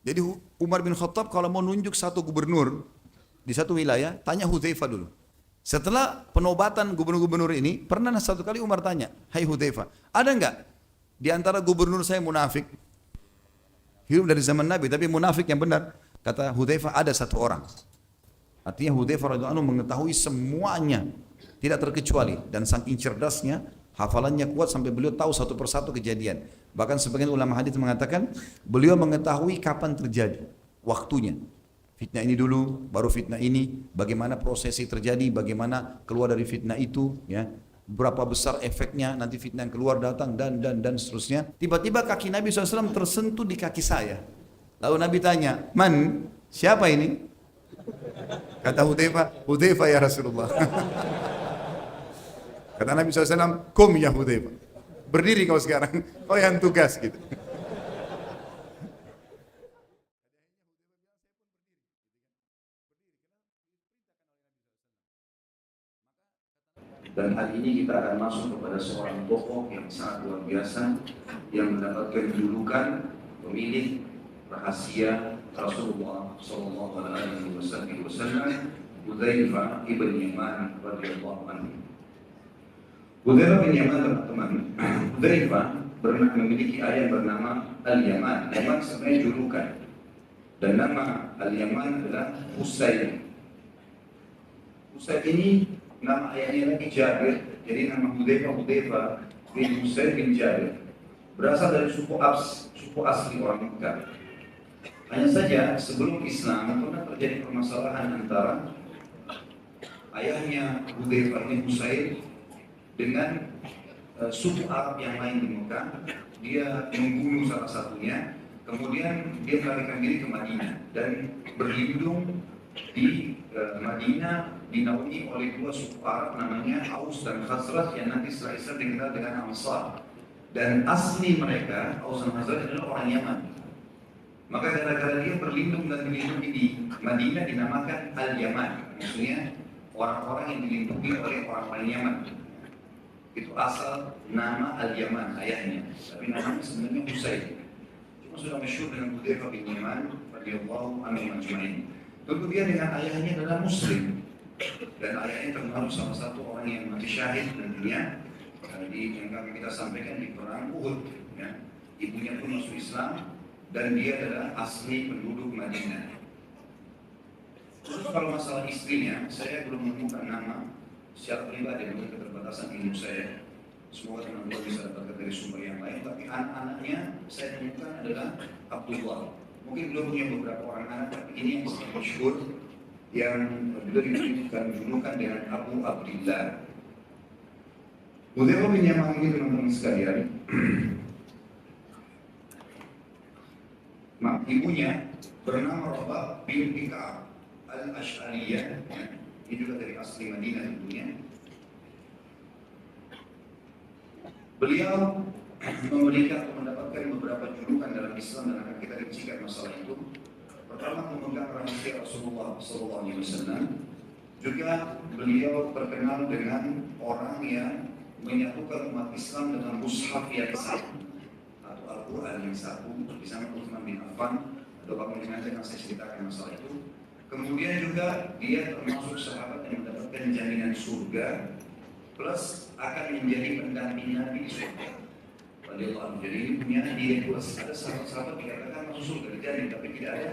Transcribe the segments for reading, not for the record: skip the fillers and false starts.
Jadi Umar bin Khattab kalau mau nunjuk satu gubernur di satu wilayah, tanya Hudzaifah dulu. Setelah penobatan gubernur-gubernur ini, pernah satu kali Umar tanya, hai Hudzaifah, ada enggak di antara gubernur saya munafik? Hidup dari zaman Nabi, tapi munafik yang benar. Kata Hudzaifah, ada satu orang. Artinya Hudzaifah radhiyallahu anhu mengetahui semuanya, tidak terkecuali. Dan saking cerdasnya, hafalannya kuat sampai beliau tahu satu persatu kejadian. Bahkan sebagian ulama hadis mengatakan, beliau mengetahui kapan terjadi, waktunya. Fitnah ini dulu, baru fitnah ini, bagaimana prosesi terjadi, bagaimana keluar dari fitnah itu, ya, berapa besar efeknya, nanti fitnah yang keluar datang, dan seterusnya. Tiba-tiba kaki Nabi SAW tersentuh di kaki saya. Lalu Nabi tanya, man, siapa ini? Kata Hudzaifah ya Rasulullah. Kata Nabi SAW, kum ya Hudzaifah. Berdiri kau sekarang, kau yang tugas gitu. Dan hari ini kita akan masuk kepada seorang tokoh yang sangat luar biasa yang mendapatkan julukan pemilik rahasia Rasulullah Sallallahu Alaihi Wasallam, Hudzaifah ibn Yaman radhiyallahu anhu. Hudzaifah bin Yaman, teman-teman, Hudzaifah memiliki ayah bernama Al-Yaman. Yaman sebenarnya julukan, dan nama Al-Yaman adalah Husain. Husain ini nama ayahnya lagi Jabir, jadi nama Hudzaifah bin Husain bin Jabir berasal dari suku asli orang Mekah. Hanya saja sebelum Islam pernah terjadi permasalahan antara ayahnya Hudzaifah bin Husain dengan suku Arab yang lain di Mekah. Dia membunuh salah satunya, kemudian dia melarikan diri ke Madinah dan berlindung di Madinah, dinaungi oleh dua suku Arab namanya Aus dan Khazraj yang nanti setelah Islam dikenal dengan Ansar. Dan asli mereka Aus dan Khazraj adalah orang Yaman. Maka gara-gara dia berlindung dan dilindungi di Madinah dinamakan Al-Yaman. Maksudnya orang-orang yang dilindungi oleh orang-orang Yaman. Itu asal nama Al-Yaman ayahnya. Tapi namanya sebenarnya Husain. Cuma sudah masyhur dengan Hudzaifah bin Yaman radhiyallahu anhu ajma'in. Tentu dia dengan ayahnya adalah Muslim, dan ayahnya termasuk salah satu orang yang mati syahid nantinya di yang kami kita sampaikan di perang Uhud. Ya. Ibunya pun masuk Islam dan dia adalah asli penduduk Madinah. Khusus kalau masalah istrinya, saya belum menemukan nama secara pribadi dengan keterbatasan ilmu saya. Semoga teman-teman bisa dapatkan dari sumber yang lain. Tapi anak-anaknya saya temukan adalah Abdullah. Mungkin belum punya beberapa orang anak, tapi ini yang sangat masyhur yang juga diberikan julukan dengan Abu Abdillah. Hudzaifah bin Yaman ini teman-teman sekalian, ibunya bernama Rabah binti Ka'ab al-Ash'ariyah. Ini juga dari asli Madinah tentunya. Beliau memberikan atau mendapatkan beberapa julukan dalam Islam dan akan kita rincikan masalah itu. Pertama, memegang rahasia Rasulullah SAW. Juga beliau terkenal dengan orang yang menyatukan umat Islam dengan mushaf yang satu atau Al-Quran yang satu. Di sana Utsman bin Affan atau Bapak nanti akan saya ceritakan masalah itu. Kemudian juga dia termasuk sahabat yang mendapatkan jaminan surga plus akan menjadi pendamping Nabi di surga. Jadi ini punya dia itu ada sahabat-sahabat dikatakan masuk surga dijamin, tapi tidak ada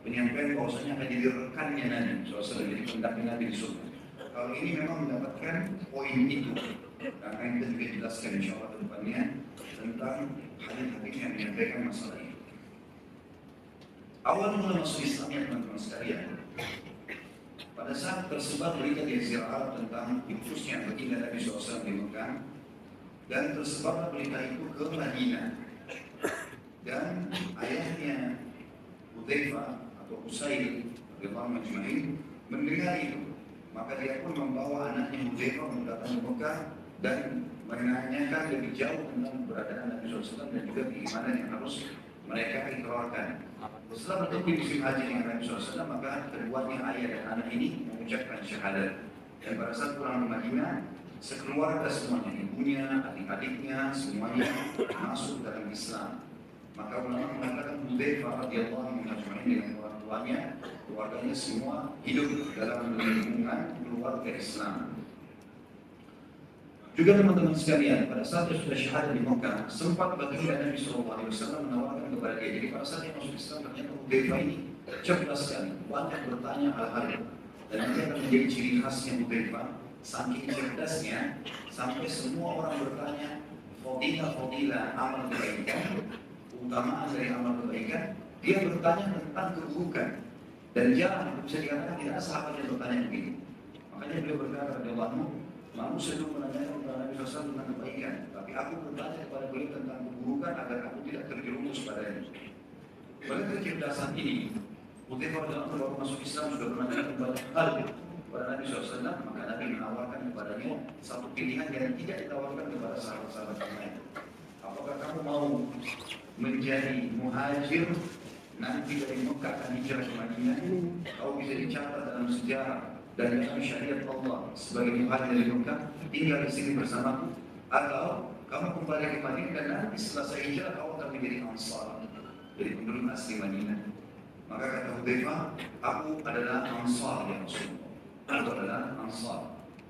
penyampaian bahwasanya akan jadi rekannya Nabi SAW, jadi pendamping Nabi di surga. Kalau ini memang mendapatkan poin itu, dan akan kita juga jelaskan insya Allah ke depannya tentang hadis-hadis yang menyampaikan masalah ini. Awal mula masuk Islamnya teman-teman sekalian, pada saat tersebar berita di Jazirah Arab tentang infusnya baginda Nabi SAW di Mekah, dan tersebar berita itu ke Madinah, dan ayahnya Hudzaifah atau Husain radhiyallahu anhu mendengar itu, maka dia pun membawa anaknya Hudzaifah mendatangi Mekah dan menanyakan lebih jauh tentang keberadaan Nabi SAW dan juga keimanan yang harus mereka ikrarkan. Setelah bertemu di musim haji dengan Nabi SAW, maka keduanya ayah dan anak ini mengucapkan syahadat. Dan pada saat pulang ke Madinah, sekeluarga semuanya, ibunya, adik-adiknya, semuanya masuk dalam Islam. Maka ulama mengatakan Hudzaifah radhiyallahu anhu tuanya, keluarganya semua hidup dalam lingkungan keluarga Islam. Juga teman-teman sekalian, pada saat dia sudah syahadat di Mekah, sempat baginda Nabi SAW menawarkan kepada dia. Jadi pada saat dia masuk Islam, ternyata Hudzaifah ini cerdas sekali, banyak bertanya hal-hal, dan ini akan menjadi ciri khasnya Hudzaifah. Saking cerdasnya, sampai semua orang bertanya fadilah amal kebaikan, keutamaan dari amal kebaikan, dia bertanya tentang keburukan. Dan jarang bisa dikatakan tidak ada sahabat yang bertanya begitu. Makanya beliau berkata radhiyallahu anhu, manusia itu menanyakan kepada Nabi SAW tentang kebaikan, tapi aku bertanya kepada beliau tentang keburukan agar aku tidak terjerumus padanya. Oleh kecerdasan ini, Hudzaifah radhiyallahu anhu baru masuk Islam sudah menanyakan banyak hal kepada Nabi SAW, maka Nabi menawarkan kepadanya satu pilihan yang tidak ditawarkan kepada sahabat-sahabat yang lain. Apakah kamu mau menjadi muhajir nanti dari Mekah akan hijrah ke Madinah? Kau bisa dicatat dalam sejarah dan dalam syariat Allah sebagai muhajir dari Mekah, tinggal di sini bersamaku, atau kamu kembali ke Madinah dan nanti setelah saya hijrah kau akan menjadi Ansar, jadi penduduk asli Madinah. Maka kata Hudzaifah, aku adalah Ansar ya Rasulullah. Aku adalah Ansar.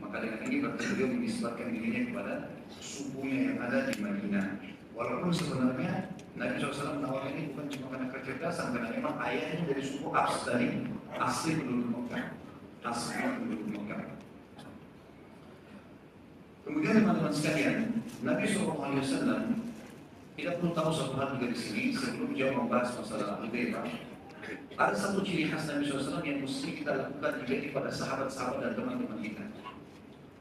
Maka dengan ini berarti beliau menisbatkan dirinya kepada sukunya yang ada di Madinah. Walaupun sebenarnya Nabi SAW menawarkan ini bukan cuma karena kecerdasan, karena memang ayahnya dari suku Abs dari asli penduduk Mekah. Asli penduduk Mekah. Kemudian teman-teman sekalian, Nabi SAW tidak perlu tahu satu hal juga di sini sebelum dia membahas masalah Hudzaifah. Ada satu ciri khas Nabi SAW yang mesti kita lakukan juga kepada sahabat-sahabat dan teman-teman kita.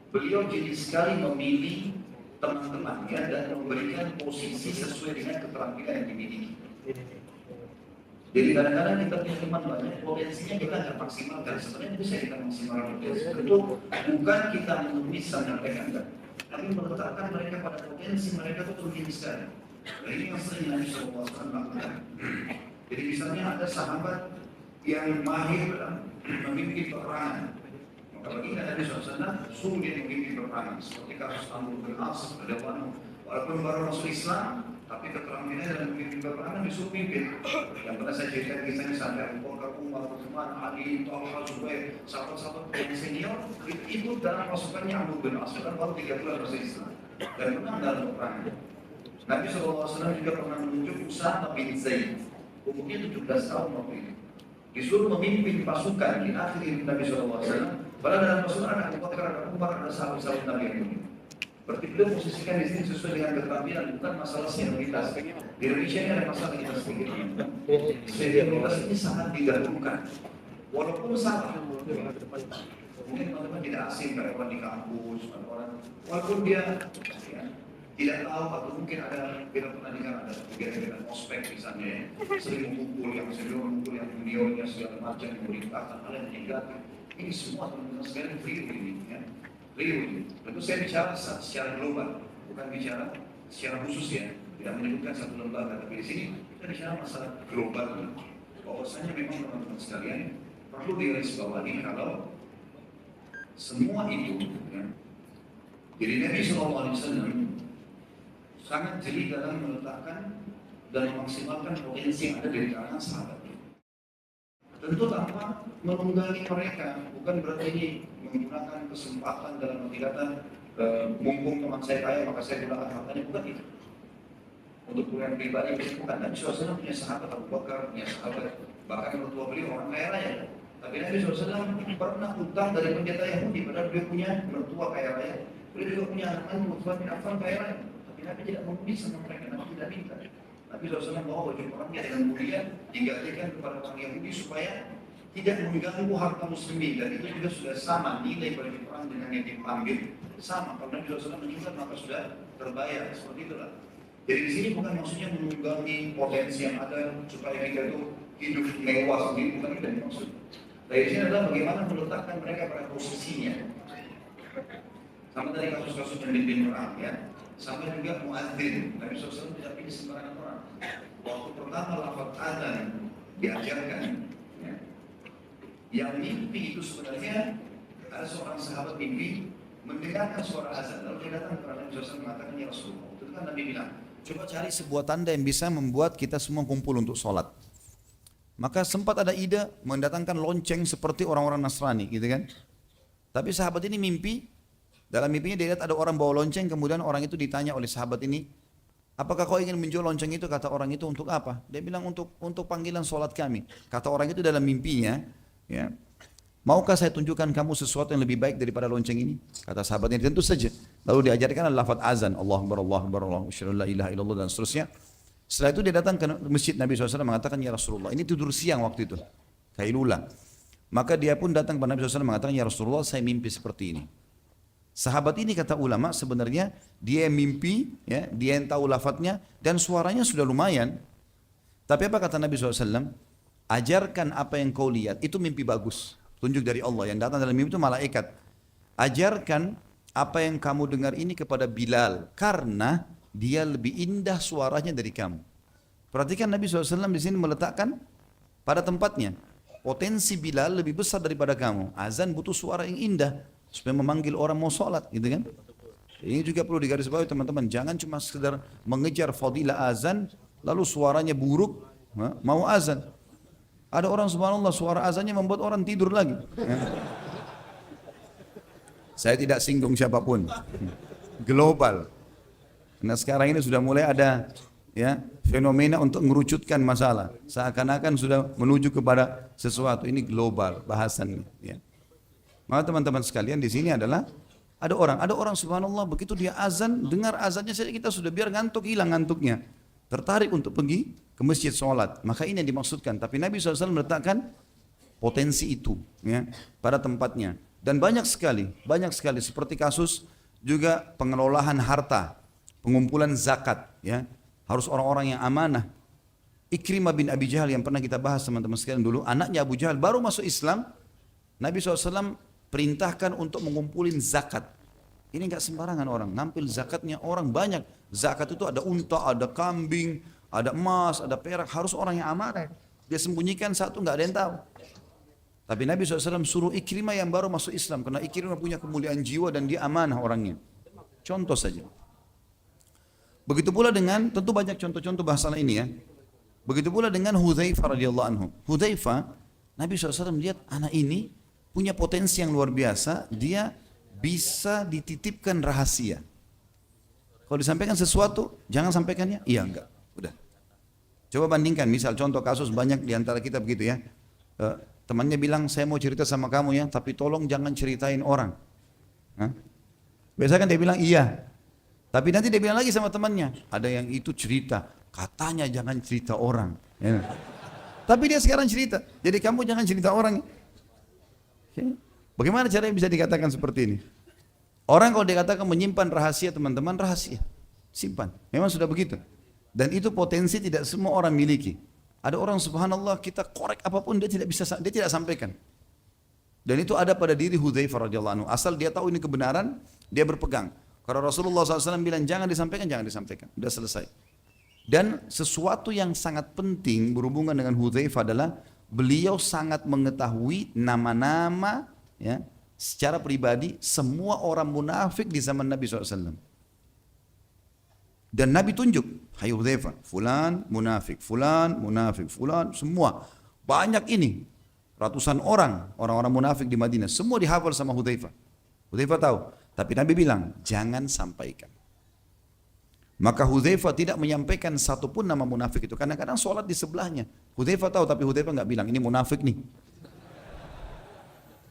Beliau jadi sekali memilih teman-temannya dan memberikan posisi sesuai dengan keterampilan yang dimiliki. Jadi kadang-kadang kita punya teman banyak, potensinya kita tidak maksimalkan. Sebenarnya bisa kita maksimalkan potensi. Itu bukan kita menulis sama mereka, enggak. Tapi meletakkan mereka pada potensi mereka itu penting sekali. Nah, ini yang sering Nabi SAW lakukan. Jadi misalnya ada sahabat yang mahir dalam memimpin peperangan, maka bagi Nabi SAW suruh dia memimpin peperangan. Seperti kasus Amr bin As, walaupun baru masuk Islam, tapi keterampilannya dalam memimpin peperangan disuruh pimpin. Yang pernah saya ceritakan kisahnya sampai Abu Bakar, Umar, Utsman, Ali, Talha, Zubair, sahabat-sahabat yang senior ikut dalam pasukannya Amr bin As dan baru 3 bulan masuk Islam dan menang dalam peperangan. Nabi SAW juga pernah menunjuk Usama bin Zaid. Umurnya 17 tahun waktu itu. Disuruh memimpin pasukan di akhir hidup Nabi SAW. Padahal dalam pasukan ada Abu Bakar, ada Umar, ada sahabat-sahabat Nabi yang lain. Berarti beliau posisikan di sini sesuai dengan keterampilan, bukan masalah senioritas. Di Indonesia ini ada masalah kita sedikit. Senioritas ini sangat didahulukan. Walaupun salah. Mungkin teman-teman tidak asing karyawan di kampus, walaupun dia tidak tahu atau mungkin ada kita pernah dengar ada kegiatan ospek misalnya ya, sering mengumpul yang senior, mengumpul yang juniornya segala macam, memerintahkan hal yang negatif. Ini semua teman-teman sekalian keliru ini ya, keliru ini. Tentu saya bicara secara global, bukan bicara secara khusus ya, tidak menyebutkan satu lembaga, tapi di sini kita bicara masalah global. Bahwasanya memang teman-teman sekalian perlu digarisbawahi kalau semua itu ya. Jadi Nabi SAW sangat jeli dalam meletakkan dan memaksimalkan potensi yang ada di kalangan sahabatnya. Tentu tanpa menunggangi mereka, bukan berarti ini menggunakan kesempatan dalam arti kata mumpung teman saya kaya maka saya gunakan hartanya, bukan itu. Untuk kemudian pribadi bukan. Nabi SAW punya sahabat Abu Bakar, punya sahabat bahkan mertua beliau orang kaya raya. Tapi Nabi SAW pernah utang dari pendeta Yahudi, padahal beliau punya mertua kaya raya. Beliau juga punya anak Utsman bin Affan kaya raya. Nabi tidak membeli sama mereka, Nabi tidak minta. Nabi SAW bawa baju perangnya dengan mulia digantikan kepada orang Yahudi supaya tidak mengganggu harta muslimin, dan itu juga sudah sama nilai baju perang dengan yang diambil sama. Kalau Nabi SAW meninggal maka sudah terbayar, seperti itulah. Jadi di sini bukan maksudnya menunggangi potensi yang ada supaya kita itu hidup mewah sendiri, bukan itu yang dimaksud. Dari sini adalah bagaimana meletakkan mereka pada posisinya. Sama dari kasus-kasus yang dipimpin perang ya. Sama juga muadzin, Nabi SAW tidak pilih sembarangan orang. Waktu pertama lafaz adzan diajarkan, ya, yang mimpi itu sebenarnya ada seorang sahabat mimpi mendengarkan suara azan, lalu dia datang kepada Nabi SAW mengatakan, ya Rasulullah. Itu kan Nabi bilang, coba cari sebuah tanda yang bisa membuat kita semua kumpul untuk sholat. Maka sempat ada ide mendatangkan lonceng seperti orang-orang Nasrani gitu kan. Tapi sahabat ini mimpi, dalam mimpinya dia lihat ada orang bawa lonceng, kemudian orang itu ditanya oleh sahabat ini, apakah kau ingin menjual lonceng itu? Kata orang itu, untuk apa? Dia bilang untuk panggilan sholat kami. Kata orang itu dalam mimpinya, ya, maukah saya tunjukkan kamu sesuatu yang lebih baik daripada lonceng ini? Kata sahabat ini, tentu saja. Lalu diajarkan lafaz azan, Allahu Akbar, Allahu Akbar, Allahu Akbar, la ilaha illallah, dan seterusnya. Setelah itu dia datang ke masjid Nabi SAW mengatakan, ya Rasulullah, ini tidur siang waktu itu, Kailula. Maka dia pun datang kepada Nabi SAW mengatakan, ya Rasulullah, saya mimpi seperti ini. Sahabat ini kata ulama sebenarnya dia yang mimpi, ya, dia yang tahu lafadznya dan suaranya sudah lumayan. Tapi apa kata Nabi SAW? Ajarkan apa yang kau lihat, itu mimpi bagus. Tunjuk dari Allah, yang datang dalam mimpi itu malaikat. Ajarkan apa yang kamu dengar ini kepada Bilal, karena dia lebih indah suaranya dari kamu. Perhatikan Nabi SAW di sini meletakkan pada tempatnya. Potensi Bilal lebih besar daripada kamu. Azan butuh suara yang indah supaya memanggil orang mau sholat, gitu kan? Ini juga perlu digarisbawahi teman-teman. Jangan cuma sekedar mengejar fadilah azan lalu suaranya buruk, mau azan. Ada orang subhanallah suara azannya membuat orang tidur lagi. Saya tidak singgung siapapun. Global. Nah sekarang ini sudah mulai ada, ya, fenomena untuk mengerucutkan masalah. Seakan-akan sudah menuju kepada sesuatu. Ini global bahasannya. Ya. Maka teman-teman sekalian di sini adalah ada orang subhanallah begitu dia azan, dengar azannya saja kita sudah biar ngantuk, hilang ngantuknya. Tertarik untuk pergi ke masjid sholat. Maka ini yang dimaksudkan. Tapi Nabi SAW meletakkan potensi itu, ya, pada tempatnya. Dan banyak sekali seperti kasus juga pengelolaan harta. Pengumpulan zakat, ya, harus orang-orang yang amanah. Ikrimah bin Abi Jahal yang pernah kita bahas teman-teman sekalian dulu, anaknya Abu Jahal baru masuk Islam, Nabi SAW perintahkan untuk mengumpulin zakat. Ini enggak sembarangan orang, ngambil zakatnya orang banyak. Zakat itu ada unta, ada kambing, ada emas, ada perak, harus orang yang amanah. Dia sembunyikan satu, enggak ada yang tahu. Tapi Nabi SAW suruh Ikrimah yang baru masuk Islam, karena Ikrimah punya kemuliaan jiwa dan dia amanah orangnya. Contoh saja. Begitu pula dengan, tentu banyak contoh-contoh masalah ini ya. Begitu pula dengan Hudzaifah radhiyallahu anhu. Hudzaifah, Nabi SAW melihat anak ini punya potensi yang luar biasa, dia bisa dititipkan rahasia. Kalau disampaikan sesuatu, jangan sampaikannya, iya enggak, udah. Coba bandingkan, misal contoh kasus banyak diantara kita begitu ya. Temannya bilang, saya mau cerita sama kamu ya, tapi tolong jangan ceritain orang. Biasanya kan dia bilang iya. Tapi nanti dia bilang lagi sama temannya, ada yang itu cerita, katanya jangan cerita orang. Ya. Tapi dia sekarang cerita, jadi kamu jangan cerita orang. Ya. Bagaimana caranya bisa dikatakan seperti ini? Orang kalau dikatakan menyimpan rahasia teman-teman, rahasia. Simpan, memang sudah begitu. Dan itu potensi tidak semua orang miliki. Ada orang subhanallah kita korek apapun dia tidak sampaikan. Dan itu ada pada diri Hudzaifah radhiyallahu anhu. Asal dia tahu ini kebenaran, dia berpegang. Kalau Rasulullah SAW bilang jangan disampaikan, jangan disampaikan. Sudah selesai. Dan sesuatu yang sangat penting berhubungan dengan Hudzaifah adalah beliau sangat mengetahui nama-nama, ya, secara pribadi semua orang munafik di zaman Nabi SAW. Dan Nabi tunjuk, hai Hudzaifah, fulan munafik, fulan, semua. Banyak ini, ratusan orang-orang munafik di Madinah, semua dihafal sama Hudzaifah. Hudzaifah tahu. Tapi Nabi bilang, jangan sampaikan. Maka Hudzaifah tidak menyampaikan satupun nama munafik itu. Kadang-kadang sholat di sebelahnya. Hudzaifah tahu, tapi Hudzaifah nggak bilang, ini munafik nih.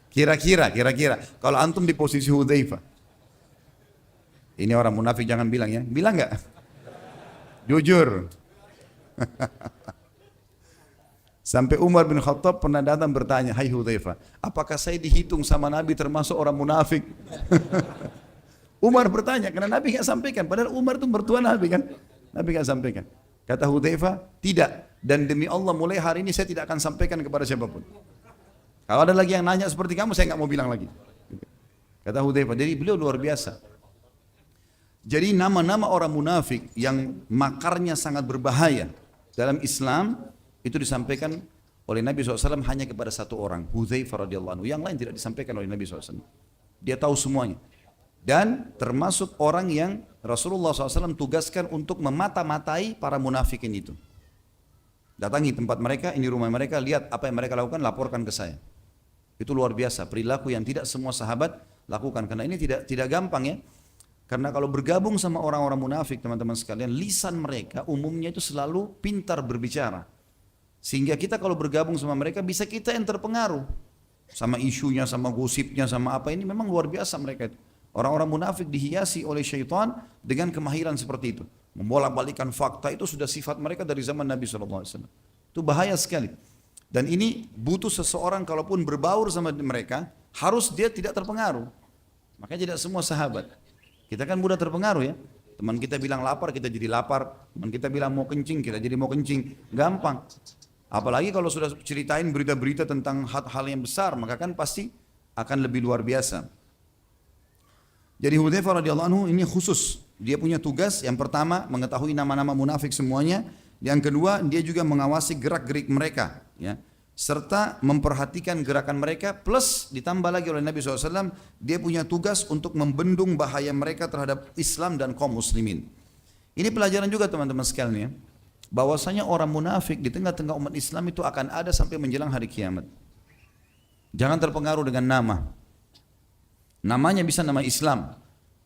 Kira-kira, kalau antum di posisi Hudzaifah, ini orang munafik jangan bilang ya. Bilang nggak? Jujur. Sampai Umar bin Khattab pernah datang bertanya, hai Hudzaifah, apakah saya dihitung sama Nabi termasuk orang munafik? Umar bertanya, karena Nabi nggak sampaikan. Padahal Umar itu mertua Nabi kan? Nabi nggak sampaikan. Kata Hudzaifah, tidak. Dan demi Allah mulai hari ini saya tidak akan sampaikan kepada siapapun. Kalau ada lagi yang nanya seperti kamu, saya nggak mau bilang lagi. Kata Hudzaifah, jadi beliau luar biasa. Jadi nama-nama orang munafik yang makarnya sangat berbahaya dalam Islam, itu disampaikan oleh Nabi SAW hanya kepada satu orang, Hudzaifah radhiyallahu anhu. Yang lain tidak disampaikan oleh Nabi SAW. Dia tahu semuanya. Dan termasuk orang yang Rasulullah SAW tugaskan untuk memata-matai para munafikin itu. Datangi tempat mereka, ini rumah mereka, lihat apa yang mereka lakukan, laporkan ke saya. Itu luar biasa, perilaku yang tidak semua sahabat lakukan. Karena ini tidak gampang ya. Karena kalau bergabung sama orang-orang munafik, teman-teman sekalian, lisan mereka umumnya itu selalu pintar berbicara. Sehingga kita kalau bergabung sama mereka, bisa kita yang terpengaruh. Sama isunya, sama gosipnya, sama apa ini, memang luar biasa mereka itu. Orang-orang munafik dihiasi oleh syaitan dengan kemahiran seperti itu. Membolak-balikan fakta itu sudah sifat mereka dari zaman Nabi SAW. Itu bahaya sekali. Dan ini butuh seseorang kalaupun berbaur sama mereka, harus dia tidak terpengaruh. Makanya tidak semua sahabat. Kita kan mudah terpengaruh ya. Teman kita bilang lapar, kita jadi lapar. Teman kita bilang mau kencing, kita jadi mau kencing. Gampang. Apalagi kalau sudah ceritain berita-berita tentang hal-hal yang besar, maka kan pasti akan lebih luar biasa. Jadi Hudzaifah radhiyallahu anhu ini khusus. Dia punya tugas yang pertama mengetahui nama-nama munafik semuanya. Yang kedua dia juga mengawasi gerak-gerik mereka. Ya. Serta memperhatikan gerakan mereka. Plus ditambah lagi oleh Nabi SAW. Dia punya tugas untuk membendung bahaya mereka terhadap Islam dan kaum muslimin. Ini pelajaran juga teman-teman sekalian ya. Bahwasanya orang munafik di tengah-tengah umat Islam itu akan ada sampai menjelang hari kiamat. Jangan terpengaruh dengan nama. Namanya bisa nama Islam,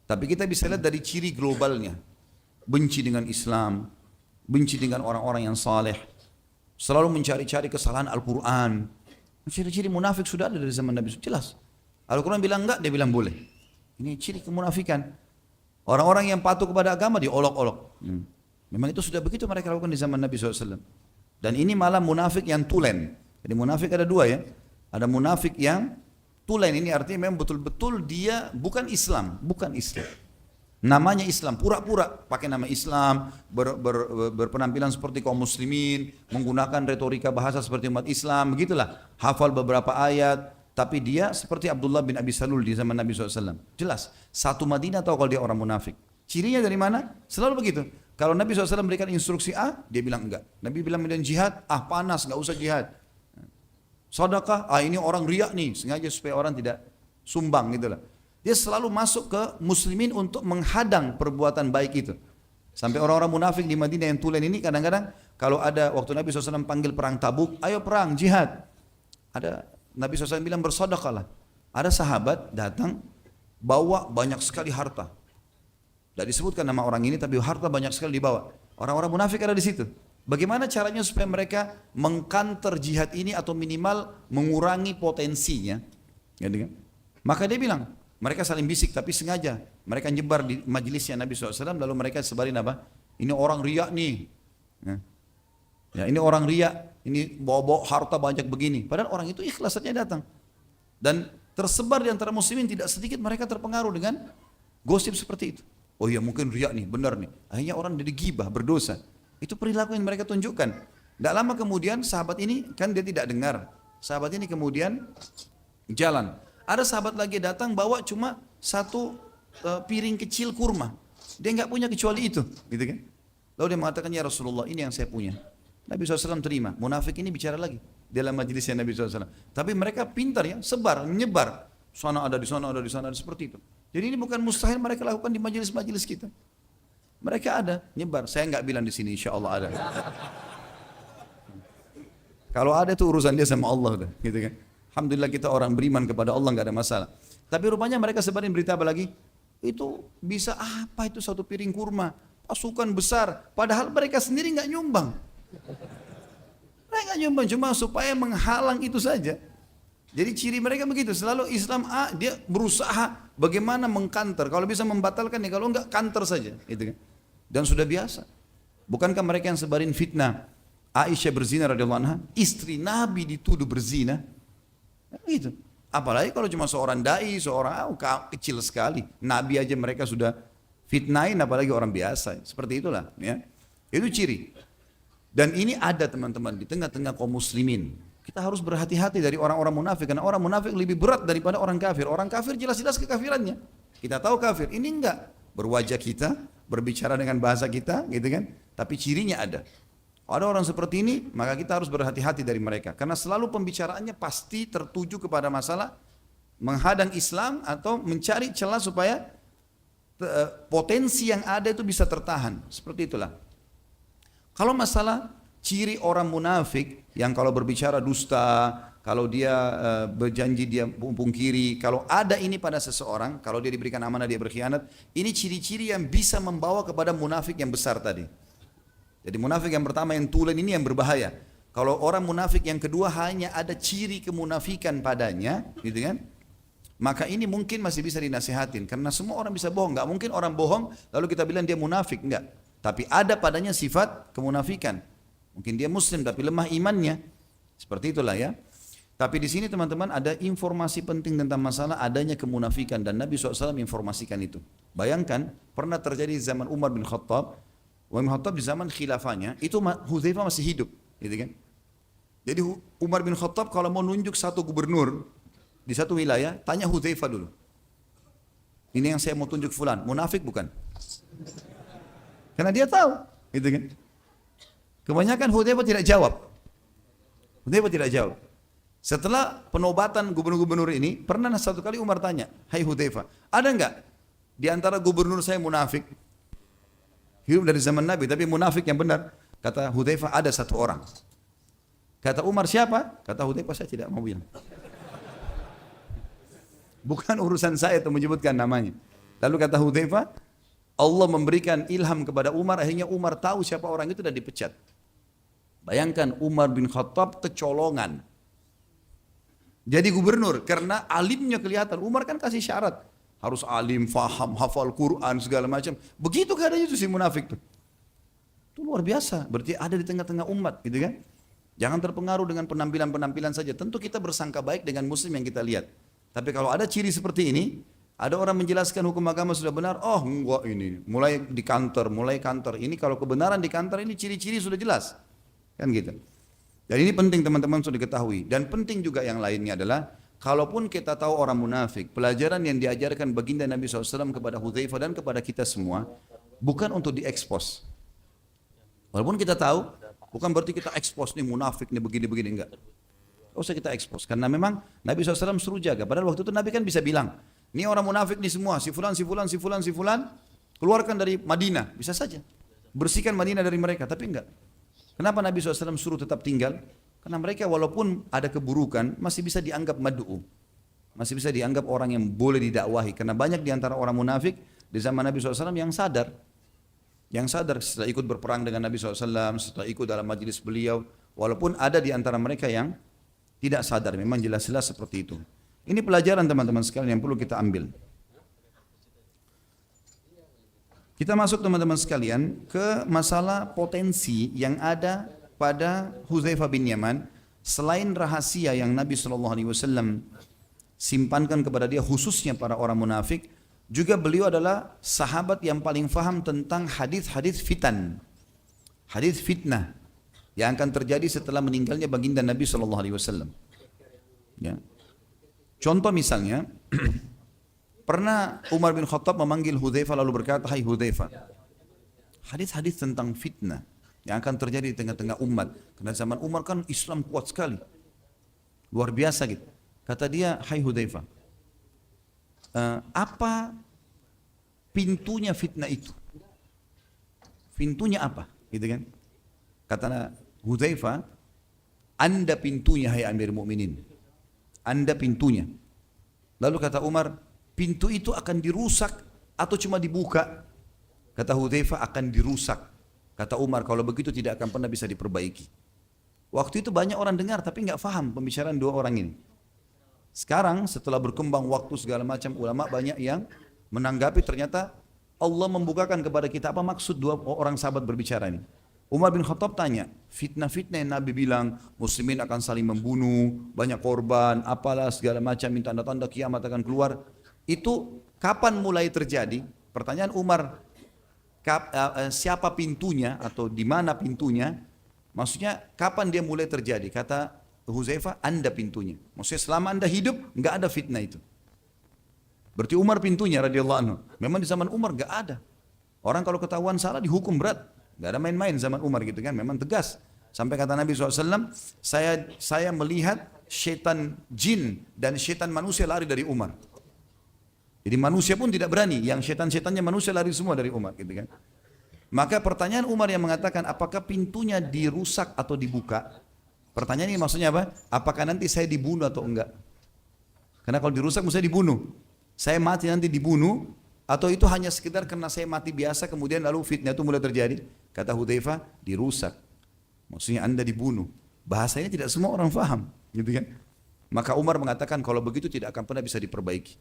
tapi kita bisa lihat dari ciri globalnya. Benci dengan Islam, benci dengan orang-orang yang saleh, selalu mencari-cari kesalahan Al-Quran. Ciri-ciri munafik sudah ada dari zaman Nabi, jelas. Al-Quran bilang enggak, dia bilang boleh. Ini ciri kemunafikan. Orang-orang yang patuh kepada agama diolok-olok. Memang itu sudah begitu mereka lakukan di zaman Nabi SAW. Dan ini malah munafik yang tulen. Jadi munafik ada dua ya. Ada munafik yang tulen, ini artinya memang betul-betul dia bukan Islam, bukan Islam. Namanya Islam, pura-pura pakai nama Islam, berpenampilan seperti kaum muslimin, menggunakan retorika bahasa seperti umat Islam, begitulah. Hafal beberapa ayat, tapi dia seperti Abdullah bin Abi Salul di zaman Nabi SAW. Jelas, satu Madinah tahu kalau dia orang munafik. Cirinya dari mana? Selalu begitu. Kalau Nabi SAW berikan instruksi A, dia bilang enggak. Nabi bilang kemudian jihad, panas, enggak usah jihad. Sedekah, ini orang riak nih, sengaja supaya orang tidak sumbang gitu lah. Dia selalu masuk ke muslimin untuk menghadang perbuatan baik itu. Sampai orang-orang munafik di Madinah yang tulen ini kadang-kadang kalau ada waktu Nabi SAW panggil perang Tabuk, ayo perang, jihad. Ada Nabi SAW bilang bersedekahlah. Ada sahabat datang bawa banyak sekali harta. Tidak disebutkan nama orang ini tapi harta banyak sekali dibawa. Orang-orang munafik ada di situ. Bagaimana caranya supaya mereka mengkanter jihad ini atau minimal mengurangi potensinya? Gitu kan? Maka dia bilang, mereka saling bisik tapi sengaja. Mereka nyebar di majelisnya Nabi SAW lalu mereka sebarin apa? Ini orang riak nih. Ya, ini orang riak, ini bawa-bawa harta banyak begini. Padahal orang itu ikhlas saja datang. Dan tersebar di antara muslimin tidak sedikit mereka terpengaruh dengan gosip seperti itu. Oh iya mungkin riak nih, benar nih. Akhirnya orang jadi gibah, berdosa. Itu perilaku yang mereka tunjukkan. Tidak lama kemudian sahabat ini kan dia tidak dengar. Sahabat ini kemudian jalan. Ada sahabat lagi datang bawa cuma satu piring kecil kurma. Dia nggak punya kecuali itu, gitu kan? Lalu dia mengatakan ya Rasulullah ini yang saya punya. Nabi SAW terima. Munafik ini bicara lagi dalam majelisnya Nabi SAW. Tapi mereka pintar ya, sebar, menyebar. Sana ada di sana, ada di sana, ada seperti itu. Jadi ini bukan mustahil mereka lakukan di majelis-majelis kita. Mereka ada, nyebar. Saya nggak bilang di sini, insya Allah ada. Kalau ada itu urusan dia sama Allah, gitu kan. Alhamdulillah kita orang beriman kepada Allah nggak ada masalah. Tapi rupanya mereka sebarin berita apa lagi? Itu bisa apa itu satu piring kurma, pasukan besar. Padahal mereka sendiri nggak nyumbang. Mereka nggak nyumbang cuma supaya menghalang itu saja. Jadi ciri mereka begitu, selalu Islam dia berusaha bagaimana mengkanter. Kalau bisa membatalkan ya, kalau enggak kanter saja, gitu kan. Dan sudah biasa. Bukankah mereka yang sebarin fitnah Aisyah berzina radhiyallahu anha, istri Nabi dituduh berzina? Gitu. Apalagi kalau cuma seorang dai, seorang kecil sekali. Nabi aja mereka sudah fitnahin, apalagi orang biasa. Seperti itulah, ya. Itu ciri. Dan ini ada teman-teman di tengah-tengah kaum muslimin. Kita harus berhati-hati dari orang-orang munafik, karena orang munafik lebih berat daripada orang kafir. Orang kafir jelas-jelas kekafirannya. Kita tahu kafir, ini enggak. Berwajah kita, berbicara dengan bahasa kita, gitu kan. Tapi cirinya ada. Ada orang seperti ini, maka kita harus berhati-hati dari mereka. Karena selalu pembicaraannya pasti tertuju kepada masalah menghadang Islam atau mencari celah supaya potensi yang ada itu bisa tertahan. Seperti itulah. Kalau masalah ciri orang munafik yang kalau berbicara dusta, kalau dia berjanji dia pungkiri, kalau ada ini pada seseorang, kalau dia diberikan amanah dia berkhianat, ini ciri-ciri yang bisa membawa kepada munafik yang besar tadi. Jadi munafik yang pertama yang tulen ini yang berbahaya. Kalau orang munafik yang kedua hanya ada ciri kemunafikan padanya, gitu kan? Maka ini mungkin masih bisa dinasihatin, karena semua orang bisa bohong. Nggak mungkin orang bohong lalu kita bilang dia munafik, enggak. Tapi ada padanya sifat kemunafikan. Mungkin dia muslim tapi lemah imannya. Seperti itulah ya. Tapi di sini teman-teman ada informasi penting tentang masalah adanya kemunafikan dan Nabi SAW informasikan itu. Bayangkan pernah terjadi zaman Umar bin Khattab. Umar bin Khattab di zaman khilafahnya itu Hudzaifah masih hidup, gitu kan? Jadi Umar bin Khattab kalau mau nunjuk satu gubernur di satu wilayah, tanya Hudzaifah dulu. Ini yang saya mau tunjuk fulan, munafik bukan? Karena dia tahu, gitu kan? Kebanyakan Hudzaifah tidak jawab. Hudzaifah tidak jawab. Setelah penobatan gubernur-gubernur ini, pernah satu kali Umar tanya, "Hai Hudzaifah, ada enggak di antara gubernur saya munafik? Hidup dari zaman Nabi, tapi munafik yang benar." Kata Hudzaifah, "Ada satu orang." Kata Umar, "Siapa?" Kata Hudzaifah, "Saya tidak mau bilang." Bukan urusan saya untuk menyebutkan namanya. Lalu kata Hudzaifah, Allah memberikan ilham kepada Umar, akhirnya Umar tahu siapa orang itu dan dipecat. Bayangkan Umar bin Khattab kecolongan. Jadi gubernur, karena alimnya kelihatan. Umar kan kasih syarat. Harus alim, faham, hafal Quran, segala macam. Begitu keadaannya itu si munafik tuh. Itu luar biasa, berarti ada di tengah-tengah umat, gitu kan? Jangan terpengaruh dengan penampilan-penampilan saja. Tentu kita bersangka baik dengan muslim yang kita lihat. Tapi kalau ada ciri seperti ini, ada orang menjelaskan hukum agama sudah benar, oh enggak ini, mulai kantor. Ini kalau kebenaran di kantor ini ciri-ciri sudah jelas. Kan gitu. Dan ini penting teman-teman sudah diketahui. Dan penting juga yang lainnya adalah, kalaupun kita tahu orang munafik, pelajaran yang diajarkan baginda Nabi SAW kepada Hudzaifah dan kepada kita semua, bukan untuk diekspos. Walaupun kita tahu, bukan berarti kita ekspos nih munafik nih begini-begini, enggak. Tidak usah kita ekspos. Karena memang Nabi SAW suruh jaga. Padahal waktu itu Nabi kan bisa bilang, ini orang munafik nih semua, si fulan, keluarkan dari Madinah, bisa saja. Bersihkan Madinah dari mereka, tapi enggak. Kenapa Nabi SAW suruh tetap tinggal? Karena mereka walaupun ada keburukan, masih bisa dianggap mad'u. Masih bisa dianggap orang yang boleh didakwahi. Karena banyak diantara orang munafik di zaman Nabi SAW yang sadar. Yang sadar setelah ikut berperang dengan Nabi SAW, setelah ikut dalam majelis beliau. Walaupun ada di antara mereka yang tidak sadar, memang jelas-jelas seperti itu. Ini pelajaran teman-teman sekalian yang perlu kita ambil. Kita masuk teman-teman sekalian ke masalah potensi yang ada pada Hudzaifah bin Yaman. Selain rahasia yang Nabi SAW simpankan kepada dia khususnya para orang munafik, juga beliau adalah sahabat yang paling faham tentang hadis-hadis fitan. Hadis fitnah yang akan terjadi setelah meninggalnya baginda Nabi SAW. Ya. Contoh misalnya, pernah Umar bin Khattab memanggil Hudzaifah lalu berkata, "Hai Hudzaifah, hadis-hadis tentang fitnah yang akan terjadi di tengah-tengah umat. Karena zaman Umar kan Islam kuat sekali. Luar biasa gitu." Kata dia, "Hai Hudzaifah, apa pintunya fitnah itu? Pintunya apa?" Gitu kan? Kata Hudzaifah, "Anda pintunya hai Amir Mukminin. Anda pintunya." Lalu kata Umar, "Pintu itu akan dirusak atau cuma dibuka?" Kata Hudzaifah, "Akan dirusak." Kata Umar, "Kalau begitu tidak akan pernah bisa diperbaiki." Waktu itu banyak orang dengar tapi nggak faham pembicaraan dua orang ini. Sekarang setelah berkembang waktu segala macam, ulama banyak yang menanggapi ternyata Allah membukakan kepada kita apa maksud dua orang sahabat berbicara ini. Umar bin Khattab tanya, fitnah-fitnah yang Nabi bilang muslimin akan saling membunuh, banyak korban, apalah segala macam, tanda-tanda kiamat akan keluar. Itu kapan mulai terjadi? Pertanyaan Umar, siapa pintunya atau di mana pintunya? Maksudnya kapan dia mulai terjadi? Kata Hudzaifah, Anda pintunya. Maksudnya selama Anda hidup nggak ada fitnah itu. Berarti Umar pintunya radhiyallahu anhu. Memang di zaman Umar nggak ada. Orang kalau ketahuan salah dihukum berat. Nggak ada main-main zaman Umar gitu kan. Memang tegas. Sampai kata Nabi SAW, saya melihat syaitan jin dan syaitan manusia lari dari Umar. Jadi manusia pun tidak berani. Yang syaitan-syaitannya manusia lari semua dari Umar gitu kan. Maka pertanyaan Umar yang mengatakan apakah pintunya dirusak atau dibuka? Pertanyaan ini maksudnya apa? Apakah nanti saya dibunuh atau enggak? Karena kalau dirusak mesti dibunuh. Saya mati nanti dibunuh atau itu hanya sekedar karena saya mati biasa kemudian lalu fitnah itu mulai terjadi? Kata Hudzaifah, dirusak. Maksudnya Anda dibunuh. Bahasanya tidak semua orang faham, gitu kan? Maka Umar mengatakan kalau begitu tidak akan pernah bisa diperbaiki.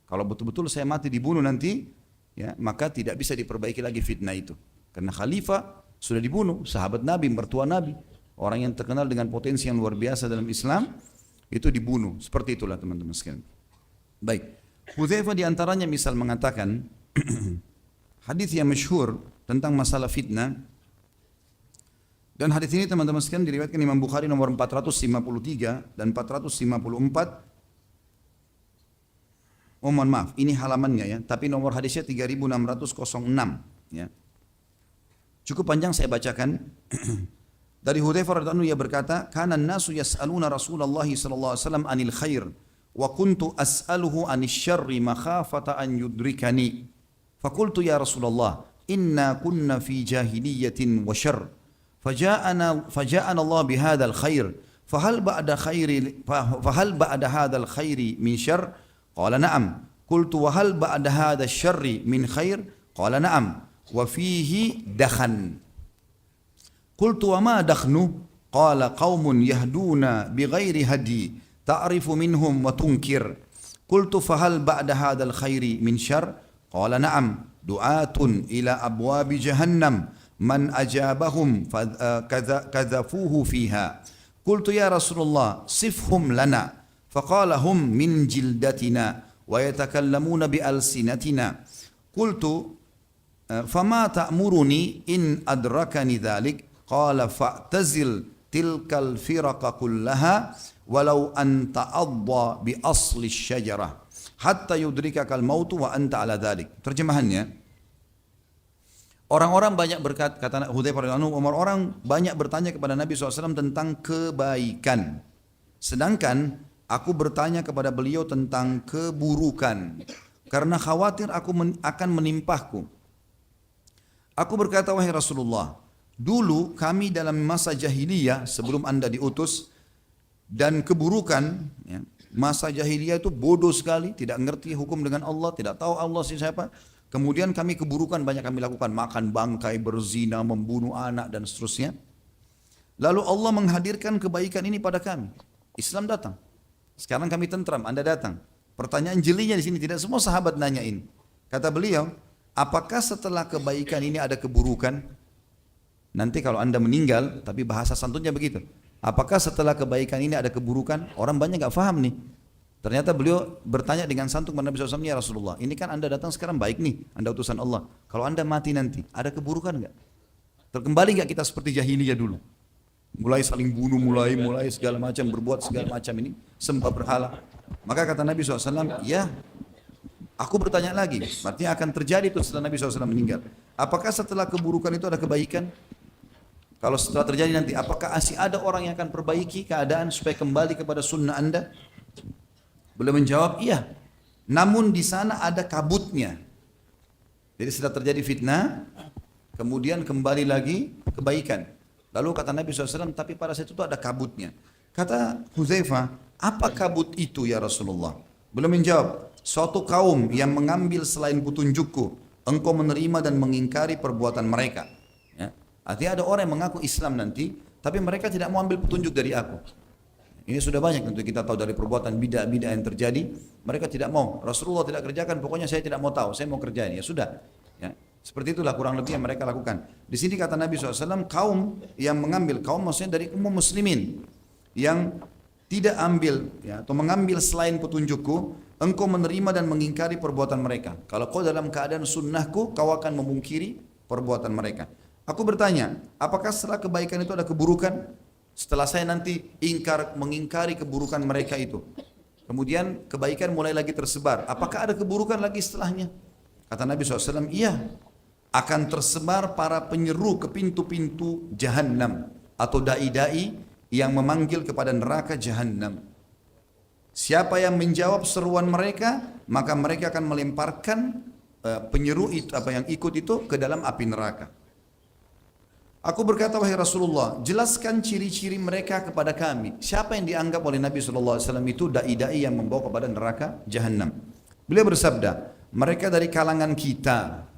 Kalau betul-betul saya mati dibunuh nanti, ya, maka tidak bisa diperbaiki lagi fitnah itu. Karena khalifah sudah dibunuh, sahabat Nabi, mertua Nabi, orang yang terkenal dengan potensi yang luar biasa dalam Islam, itu dibunuh. Seperti itulah teman-teman sekalian. Baik, Hudzaifah diantaranya misal mengatakan, hadis yang masyhur tentang masalah fitnah, dan hadis ini teman-teman sekalian diriwayatkan Imam Bukhari nomor 453 dan 454. Oh mohon maaf, ini halamannya ya, tapi nomor hadisnya 3606 ya. Cukup panjang saya bacakan. Dari Hudzaifah radhiyallahu anhu ia berkata, "Kana an-nasu yas'aluna Rasulullah sallallahu alaihi wasallam 'anil khair wa kuntu as'aluhu 'anil syarri makhafata an yudrikani. Faqultu ya Rasulullah, inna kunna fi jahiliyatin wa syarr. فجاءنا الله بهذا الخير فهل بعد هذا الخير من شر قال نعم قلت وهل بعد هذا الشر من خير قال نعم وفيه دخن قلت وما دخن قال قوم يهدون بغير هدي تعرف منهم وتنكر قلت فهل بعد هذا الخير من شر قال نعم دعاة إلى أبواب جهنم من أجابهم كذفوه فيها قلت يا رسول الله صفهم لنا فقال هم من جلدتنا ويتكلمون بألسنتنا قلت فما تأمرني إن أدركني ذلك قال فاعتزل تلك الفرق كلها ولو أن تعضى بأصل الشجرة حتى يدركك الموت وأنت على ذلك. Terjemahannya, orang-orang banyak berkata, kata Hudzaifah radhiyallahu anhu, orang banyak bertanya kepada Nabi SAW tentang kebaikan. Sedangkan aku bertanya kepada beliau tentang keburukan. Karena khawatir akan menimpahku. Aku berkata, wahai Rasulullah, dulu kami dalam masa jahiliyah sebelum anda diutus, dan keburukan, ya, masa jahiliyah itu bodoh sekali, tidak mengerti hukum dengan Allah, tidak tahu Allah siapa. Kemudian kami keburukan banyak kami lakukan, makan bangkai, berzina, membunuh anak dan seterusnya. Lalu Allah menghadirkan kebaikan ini pada kami. Islam datang. Sekarang kami tentram, Anda datang. Pertanyaan jelinya di sini, tidak semua sahabat nanyain. Kata beliau, apakah setelah kebaikan ini ada keburukan? Nanti kalau Anda meninggal, tapi bahasa santunnya begitu. Apakah setelah kebaikan ini ada keburukan? Orang banyak enggak paham nih. Ternyata beliau bertanya dengan santun kepada Nabi SAW, ya Rasulullah, ini kan anda datang sekarang baik nih, anda utusan Allah. Kalau anda mati nanti, ada keburukan enggak? Terkembali enggak kita seperti jahiliyah dulu? Mulai saling bunuh, mulai segala macam, berbuat segala macam ini, sembah berhala. Maka kata Nabi SAW, ya, aku bertanya lagi, artinya akan terjadi itu setelah Nabi SAW meninggal. Apakah setelah keburukan itu ada kebaikan? Kalau setelah terjadi nanti, apakah masih ada orang yang akan perbaiki keadaan supaya kembali kepada sunnah anda? Beliau menjawab, iya. Namun di sana ada kabutnya. Jadi setelah terjadi fitnah, kemudian kembali lagi kebaikan. Lalu kata Nabi SAW, tapi pada saat itu ada kabutnya. Kata Hudzaifah, apa kabut itu ya Rasulullah? Beliau menjawab, suatu kaum yang mengambil selain petunjukku, engkau menerima dan mengingkari perbuatan mereka. Ya. Artinya ada orang yang mengaku Islam nanti, tapi mereka tidak mau ambil petunjuk dari aku. Ini sudah banyak untuk kita tahu dari perbuatan bidah-bidah yang terjadi. Mereka tidak mau, Rasulullah tidak kerjakan, pokoknya saya tidak mau tahu, saya mau kerjain. Ya sudah. Ya. Seperti itulah kurang lebih yang mereka lakukan. Di sini kata Nabi SAW, kaum yang mengambil, kaum maksudnya dari umum muslimin, yang tidak ambil, ya, atau mengambil selain petunjukku, engkau menerima dan mengingkari perbuatan mereka. Kalau kau dalam keadaan sunnahku, kau akan memungkiri perbuatan mereka. Aku bertanya, apakah setelah kebaikan itu ada keburukan? Setelah saya nanti mengingkari keburukan mereka itu, kemudian kebaikan mulai lagi tersebar, apakah ada keburukan lagi setelahnya? Kata Nabi SAW, iya, akan tersebar para penyeru ke pintu-pintu Jahannam atau dai-dai yang memanggil kepada neraka Jahannam. Siapa yang menjawab seruan mereka, maka mereka akan melemparkan penyeru itu, apa yang ikut itu, ke dalam api neraka. Aku berkata, wahai Rasulullah, jelaskan ciri-ciri mereka kepada kami. Siapa yang dianggap oleh Nabi SAW itu dai-dai yang membawa kepada neraka Jahannam. Beliau bersabda, mereka dari kalangan kita.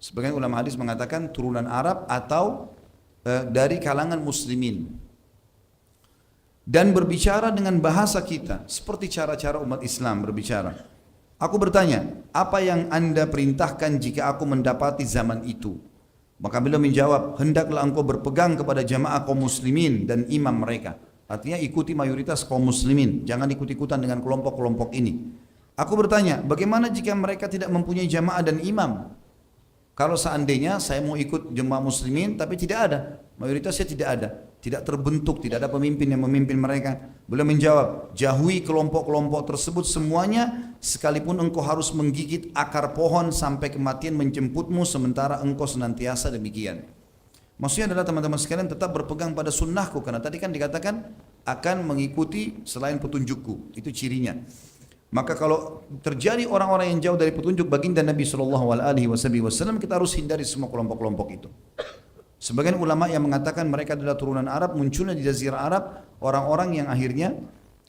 Sebagian ulama hadis mengatakan turunan Arab atau dari kalangan muslimin. Dan berbicara dengan bahasa kita, seperti cara-cara umat Islam berbicara. Aku bertanya, apa yang anda perintahkan jika aku mendapati zaman itu? Maka beliau menjawab, hendaklah engkau berpegang kepada jamaah kaum muslimin dan imam mereka. Artinya ikuti mayoritas kaum muslimin, jangan ikut-ikutan dengan kelompok-kelompok ini. Aku bertanya, bagaimana jika mereka tidak mempunyai jamaah dan imam? Kalau seandainya saya mau ikut jemaah muslimin tapi tidak ada, mayoritasnya tidak ada, tidak terbentuk, tidak ada pemimpin yang memimpin mereka. Beliau menjawab, jauhi kelompok-kelompok tersebut semuanya, sekalipun engkau harus menggigit akar pohon sampai kematian menjemputmu sementara engkau senantiasa demikian. Maksudnya adalah teman-teman sekalian tetap berpegang pada sunnahku, karena tadi kan dikatakan akan mengikuti selain petunjukku, itu cirinya. Maka kalau terjadi orang-orang yang jauh dari petunjuk baginda Nabi SAW, kita harus hindari semua kelompok-kelompok itu. Sebagian ulama yang mengatakan mereka adalah turunan Arab, munculnya di Jazirah Arab orang-orang yang akhirnya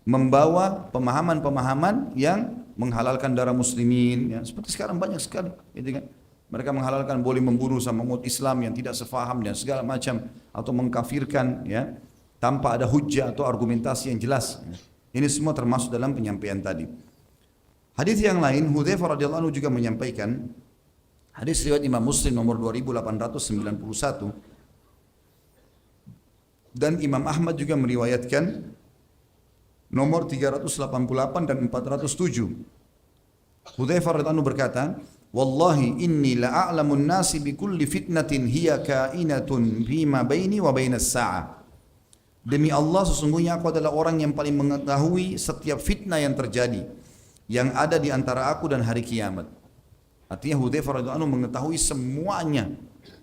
membawa pemahaman-pemahaman yang menghalalkan darah muslimin, ya. Seperti sekarang banyak sekali, gitu kan? Mereka menghalalkan boleh membunuh sama umat Islam yang tidak sefaham dan segala macam, atau mengkafirkan, ya, tanpa ada hujjah atau argumentasi yang jelas. Ini semua termasuk dalam penyampaian tadi. Hadis yang lain, Hudzaifah radhiyallahu anhu juga menyampaikan, hadis riwayat Imam Muslim nomor 2891 dan Imam Ahmad juga meriwayatkan nomor 388 dan 407. Hudzaifah radhiyallahu anhu berkata, "Wallahi inni la'alamun nasi bi kulli fitnatin hiya kainatun fima baini wa bainas sa'ah." Demi Allah, sesungguhnya aku adalah orang yang paling mengetahui setiap fitnah yang terjadi, yang ada di antara aku dan hari kiamat. Artinya Hudzaifah radhiyallahu anhu mengetahui semuanya,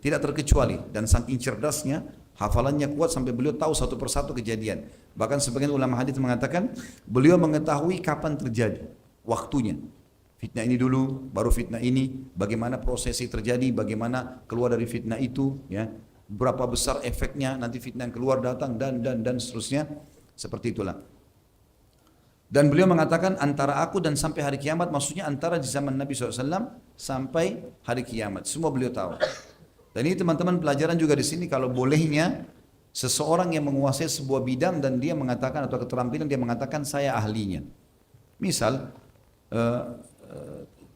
tidak terkecuali, dan saking cerdasnya, hafalannya kuat sampai beliau tahu satu persatu kejadian. Bahkan sebagian ulama hadis mengatakan beliau mengetahui kapan terjadi, waktunya. Fitnah ini dulu, baru fitnah ini, bagaimana prosesi terjadi, bagaimana keluar dari fitnah itu, ya. Berapa besar efeknya nanti fitnah yang keluar datang dan seterusnya, seperti itulah. Dan beliau mengatakan antara aku dan sampai hari kiamat, maksudnya antara di zaman Nabi SAW sampai hari kiamat, semua beliau tahu. Dan ini teman-teman pelajaran juga di sini, kalau bolehnya seseorang yang menguasai sebuah bidang dan dia mengatakan, atau keterampilan dia mengatakan saya ahlinya. Misal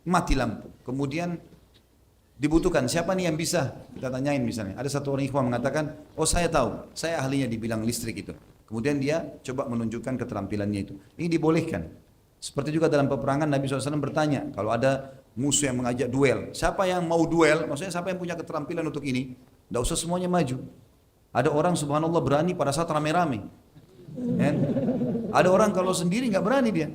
mati lampu, kemudian dibutuhkan siapa nih yang bisa, kita tanyain misalnya, ada satu orang ikhwan mengatakan, oh saya tahu, saya ahlinya di bidang listrik itu. Kemudian dia coba menunjukkan keterampilannya itu. Ini dibolehkan. Seperti juga dalam peperangan Nabi SAW bertanya, kalau ada musuh yang mengajak duel, siapa yang mau duel? Maksudnya siapa yang punya keterampilan untuk ini? Tidak usah semuanya maju. Ada orang subhanallah berani pada saat rame-rame. Ada orang kalau sendiri nggak berani dia.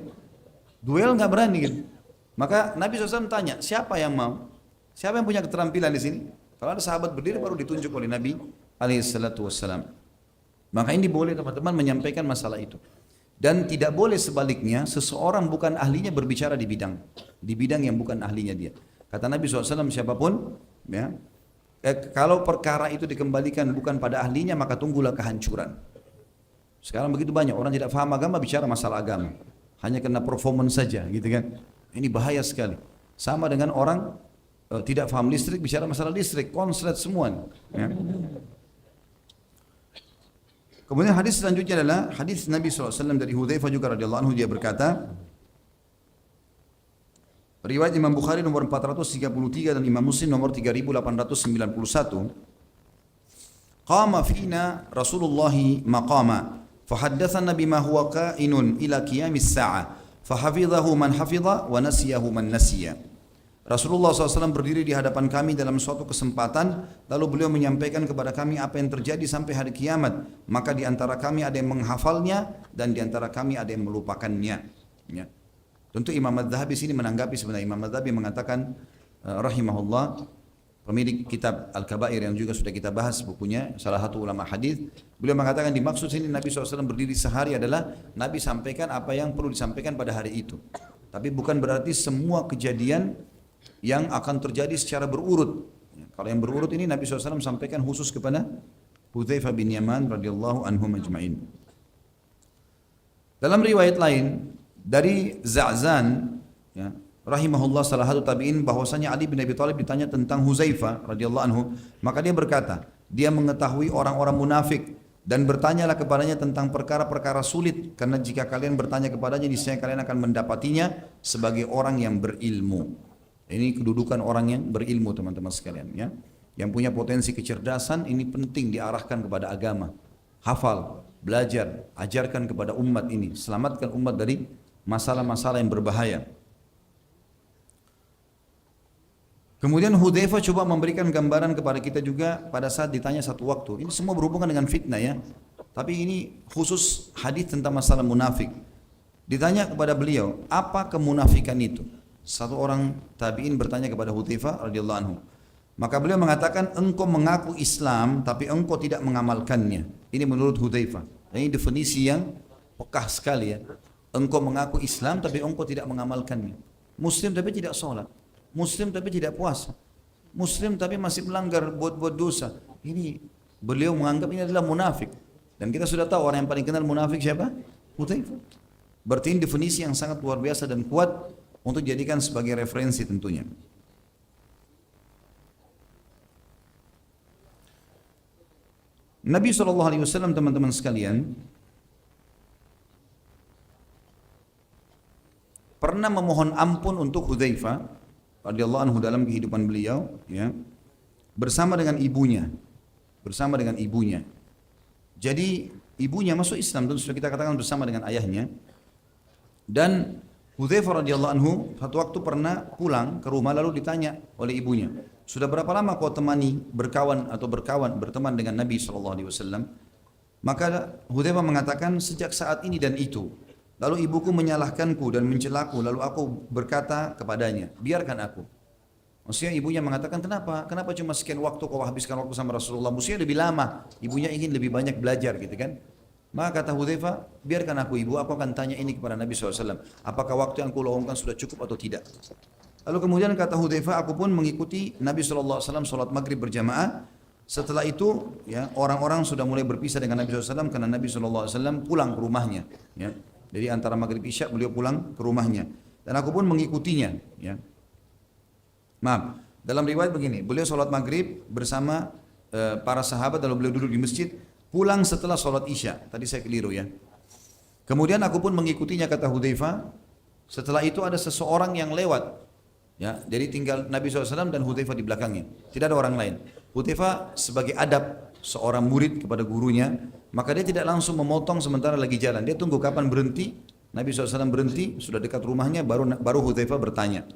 Duel nggak berani gitu. Maka Nabi SAW tanya, siapa yang mau? Siapa yang punya keterampilan di sini? Kalau ada sahabat berdiri baru ditunjuk oleh Nabi SAW. Maka ini boleh teman-teman menyampaikan masalah itu. Dan tidak boleh sebaliknya, seseorang bukan ahlinya berbicara di bidang yang bukan ahlinya dia. Kata Nabi SAW, siapapun, ya, kalau perkara itu dikembalikan bukan pada ahlinya, maka tunggulah kehancuran. Sekarang begitu banyak orang tidak paham agama bicara masalah agama, hanya karena performance saja, gitu kan? Ini bahaya sekali. Sama dengan orang tidak paham listrik bicara masalah listrik, konslet semua. Ya. Kemudian hadis selanjutnya adalah hadis Nabi SAW dari Hudzaifah juga radhiyallahu anhu, dia berkata, riwayat Imam Bukhari nomor 433 dan Imam Muslim nomor 3891, qama fina Rasulullah maqama fahaddatsana bima huwa kainun ila qiyamis sa'ah fahafidhahu man hafidha wa nasiyahu man nasiya. Rasulullah SAW berdiri di hadapan kami dalam suatu kesempatan, lalu beliau menyampaikan kepada kami apa yang terjadi sampai hari kiamat. Maka di antara kami ada yang menghafalnya dan di antara kami ada yang melupakannya. Ya. Tentu Imam Adz-Dzahabi sini menanggapi, sebenarnya Imam Adz-Dzahabi mengatakan rahimahullah, pemilik kitab Al-Kabair yang juga sudah kita bahas bukunya, salah satu ulama hadis, beliau mengatakan dimaksud sini Nabi SAW berdiri sehari adalah Nabi sampaikan apa yang perlu disampaikan pada hari itu. Tapi bukan berarti semua kejadian yang akan terjadi secara berurut. Kalau yang berurut ini Nabi SAW sampaikan khusus kepada Hudzaifah bin Yaman radhiyallahu anhum ajma'in. Dalam riwayat lain dari Za'zan ya, rahimahullah salah satu tabi'in bahwasanya Ali bin Abi Thalib ditanya tentang Hudzaifah radhiyallahu anhu, maka dia berkata, dia mengetahui orang-orang munafik dan bertanyalah kepadanya tentang perkara-perkara sulit karena jika kalian bertanya kepadanya niscaya kalian akan mendapatinya sebagai orang yang berilmu. Ini kedudukan orang yang berilmu teman-teman sekalian ya. Yang punya potensi kecerdasan ini penting diarahkan kepada agama. Hafal, belajar, ajarkan kepada umat ini, selamatkan umat dari masalah-masalah yang berbahaya. Kemudian Hudzaifah coba memberikan gambaran kepada kita juga pada saat ditanya satu waktu. Ini semua berhubungan dengan fitnah ya. Tapi ini khusus hadis tentang masalah munafik. Ditanya kepada beliau, apa kemunafikan itu? Satu orang tabi'in bertanya kepada Hudzaifah radhiyallahu anhu. Maka beliau mengatakan, engkau mengaku Islam tapi engkau tidak mengamalkannya. Ini menurut Hudzaifah. Ini definisi yang pekah sekali ya. Engkau mengaku Islam tapi engkau tidak mengamalkannya. Muslim tapi tidak sholat. Muslim tapi tidak puasa. Muslim tapi masih melanggar buat-buat dosa. Ini beliau menganggap ini adalah munafik. Dan kita sudah tahu orang yang paling kenal munafik siapa? Hudzaifah. Berarti ini definisi yang sangat luar biasa dan kuat untuk dijadikan sebagai referensi tentunya. Nabi SAW teman-teman sekalian pernah memohon ampun untuk Hudzaifah radhiyallahu anhu dalam kehidupan beliau ya, bersama dengan ibunya. Jadi ibunya masuk Islam, tentu sudah kita katakan bersama dengan ayahnya. Dan Hudzaifah radhiyallahu anhu satu waktu pernah pulang ke rumah lalu ditanya oleh ibunya, sudah berapa lama kau temani berkawan berteman dengan Nabi SAW? Maka Hudzaifah mengatakan sejak saat ini dan itu. Lalu ibuku menyalahkanku dan mencelaku, lalu aku berkata kepadanya, biarkan aku. Maksudnya ibunya mengatakan, kenapa cuma sekian waktu kau habiskan waktu sama Rasulullah? Maksudnya lebih lama, ibunya ingin lebih banyak belajar gitu kan. Maka kata Hudzaifah, biarkan aku ibu, aku akan tanya ini kepada Nabi SAW. Apakah waktu yang kuluangkan sudah cukup atau tidak? Lalu kemudian kata Hudzaifah, aku pun mengikuti Nabi SAW sholat maghrib berjamaah. Setelah itu ya, orang-orang sudah mulai berpisah dengan Nabi SAW karena Nabi SAW pulang ke rumahnya ya. Jadi antara maghrib isya beliau pulang ke rumahnya dan aku pun mengikutinya ya. Maaf, dalam riwayat begini, beliau sholat maghrib bersama para sahabat lalu beliau duduk di masjid, pulang setelah sholat isya. Tadi saya keliru ya. Kemudian aku pun mengikutinya kata Hudzaifah. Setelah itu ada seseorang yang lewat ya, jadi tinggal Nabi SAW dan Hudzaifah di belakangnya, tidak ada orang lain. Hudzaifah sebagai adab seorang murid kepada gurunya, maka dia tidak langsung memotong sementara lagi jalan. Dia tunggu kapan berhenti. Nabi SAW berhenti, sudah dekat rumahnya, baru Hudzaifah bertanya.